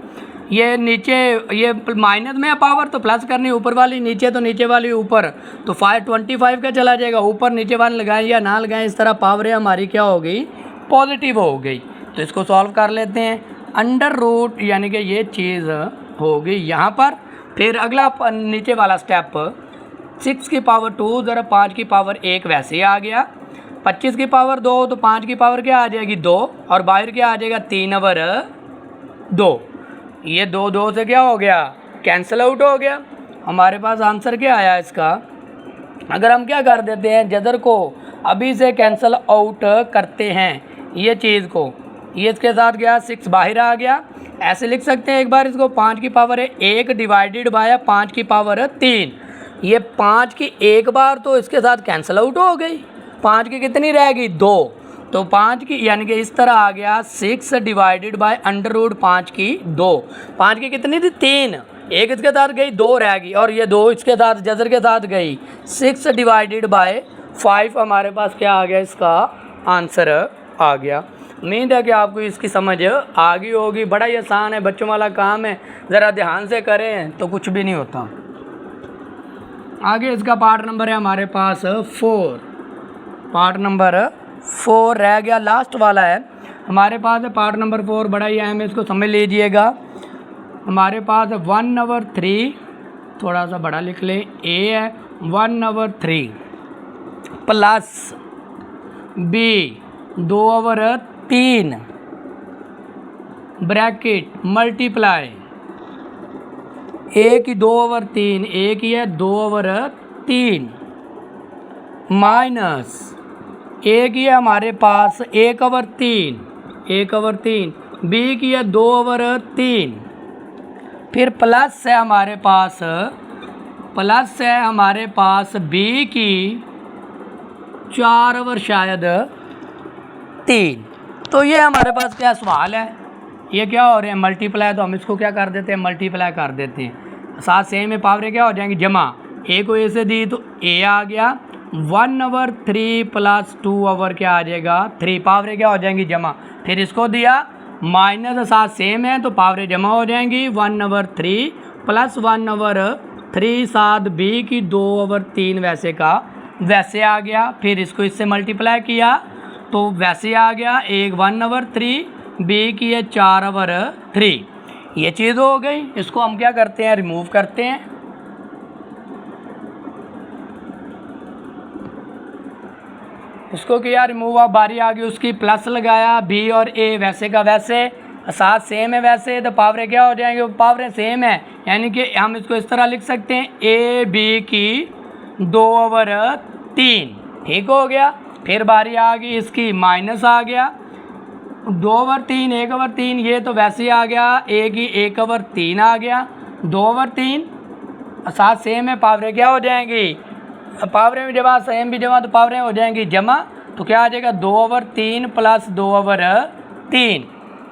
ये नीचे ये माइनस में है पावर तो प्लस करनी, ऊपर वाली नीचे तो नीचे वाली ऊपर, तो 525 का चला जाएगा, ऊपर नीचे वाले लगाएं या ना लगाएं, इस तरह पावरें हमारी क्या हो गई पॉजिटिव हो गई। तो इसको सॉल्व कर लेते हैं, अंडर रूट यानी कि ये चीज़ हो गई यहाँ पर। फिर अगला नीचे वाला स्टेप, 6 की पावर 2 ज़रा 5 की पावर 1 वैसे ही आ गया, 25 की पावर 2 तो 5 की पावर क्या आ जाएगी 2 और बाहर क्या आ जाएगा 3/2। ये 2 से क्या हो गया कैंसिल आउट हो गया। हमारे पास आंसर क्या आया इसका। अगर हम क्या कर देते हैं जदर को अभी से कैंसिल आउट करते हैं ये चीज़ को, ये इसके साथ गया 6 बाहर आ गया। ऐसे लिख सकते हैं एक बार इसको 5 की पावर 1 डिवाइडेड बाय 5 की पावर 3। ये 5 की एक बार तो इसके साथ कैंसिल आउट हो गई, 5 की कितनी रहेगी 2, तो 5 की यानी कि इस तरह आ गया 6 डिवाइडेड बाय √5 की 2। 5 की कितनी थी 3, एक इसके साथ गई 2 रह गई और ये 2 इसके साथ जजर के साथ गई 6 डिवाइडेड बाय 5। हमारे पास क्या आ गया इसका आंसर आ गया। उम्मीद है कि आपको इसकी समझ आ गई होगी। बड़ा ही आसान है, बच्चों वाला काम है, ज़रा ध्यान से करें तो कुछ भी नहीं होता। आगे इसका पार्ट नंबर है हमारे पास 4। पार्ट नंबर 4 रह गया, लास्ट वाला है हमारे पास है पार्ट नंबर 4। बड़ा ही अहम है, इसको समझ लीजिएगा। हमारे पास 1/3, थोड़ा सा बड़ा लिख लें, ए है 1/3 प्लस बी 2/3 ब्रैकेट मल्टीप्लाई ए की 2/3, ए की है 2/3 माइनस ए की है हमारे पास 1/3 बी की है 2/3, फिर प्लस है हमारे पास बी की 4/3। तो ये हमारे पास क्या सवाल है, ये क्या हो रहे हैं मल्टीप्लाई, तो हम इसको क्या कर देते हैं मल्टीप्लाई कर देते हैं। साथ सेम में पावरें क्या हो जाएंगी जमा, ए को ए से दी तो ए आ गया 1/3 प्लस 2 क्या आ जाएगा 3, पावरें क्या हो जाएंगी जमा। फिर इसको दिया माइनस, साथ सेम है तो पावरें जमा हो जाएंगी 1/3 प्लस 1/3 साथ बी की 2/3 वैसे का वैसे आ गया। फिर इसको इससे मल्टीप्लाई किया तो वैसे आ गया, एक 1/3 बी की है 4/3। ये चीज़ हो गई। इसको हम क्या करते हैं रिमूव करते हैं। इसको किया रिमूव, अब बारी आ गई उसकी, प्लस लगाया, बी और ए वैसे का वैसे, साथ सेम है वैसे तो पावरें क्या हो जाएंगे, पावरें सेम है, यानी कि हम इसको इस तरह लिख सकते हैं ए बी की 2/3। ठीक हो गया। फिर बारी आ गई इसकी, माइनस आ गया 2/3 1/3, ये तो वैसे ही आ गया, ए की 1/3 आ गया 2/3, साथ सेम है पावरें क्या हो जाएंगी, पावरें भी जमा सेम भी जमा तो पावरें हो जाएंगी जमा, तो क्या आ जाएगा 2/3 प्लस 2/3।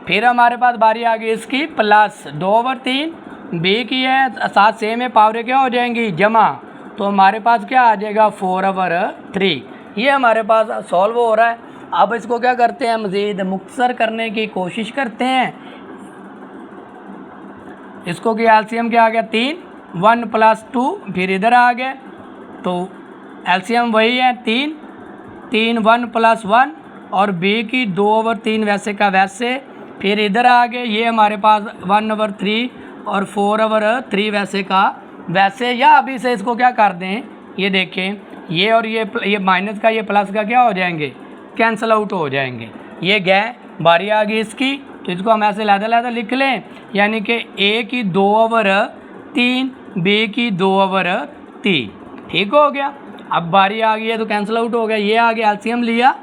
फिर हमारे पास बारी आ गई इसकी प्लस 2/3 बी की है, साथ सेम है पावरें क्या हो जाएंगी जमा, तो हमारे पास क्या आ जाएगा 4/3। ये हमारे पास सॉल्व हो रहा है। अब इसको क्या करते हैं मज़ीद मुख्तसर करने की कोशिश करते हैं। इसको कि एलसीएम क्या आ गया 3, 1 + 2, फिर इधर आ गए तो एलसीएम वही है 3, 1 + 1 और बी की 2/3 वैसे का वैसे, फिर इधर आ गए ये हमारे पास 1/3 और 4/3 वैसे का वैसे, या अभी से इसको क्या कर दें, ये देखें ये और ये माइनस का ये प्लस का क्या हो जाएंगे कैंसिल आउट हो जाएंगे। ये गए, बारी आ गई इसकी, तो इसको हम ऐसे लहदा लिख लें, यानी कि ए की 2/3 बी की 2/3। ठीक हो गया। अब बारी आ गई है तो कैंसिल आउट हो गया। ये आ गया एलसीएम लिया,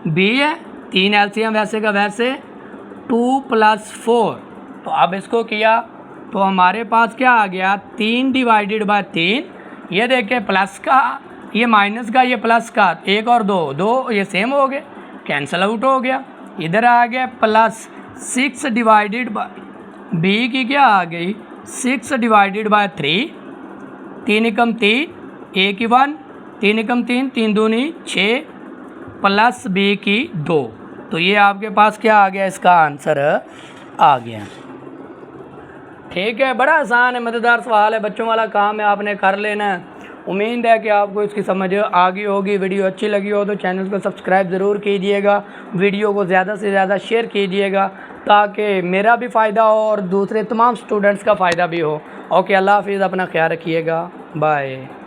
बी है 3 एलसीएम वैसे का वैसे 2 + 4, तो अब इसको किया तो हमारे पास क्या आ गया 3 / 3। ये देखें प्लस का ये माइनस का ये प्लस का, 1 और 2 ये सेम हो गए कैंसिल आउट हो गया। इधर आ गया प्लस 6 / बी की क्या आ गई 6 / 3, 3 एकम 3, ए की 1, 3 एकम 3, 3 दूनी 6 प्लस बी की 2, तो ये आपके पास क्या आ गया इसका आंसर आ गया। ठीक है, बड़ा आसान है, मज़ेदार सवाल है, बच्चों वाला काम है, आपने कर लेना है। उम्मीद है कि आपको इसकी समझ आ गई होगी। वीडियो अच्छी लगी हो तो चैनल को सब्सक्राइब ज़रूर कीजिएगा, वीडियो को ज़्यादा से ज़्यादा शेयर कीजिएगा ताकि मेरा भी फ़ायदा हो और दूसरे तमाम स्टूडेंट्स का फ़ायदा भी हो। ओके, अल्लाह हाफिज़, अपना ख्याल रखिएगा, बाय।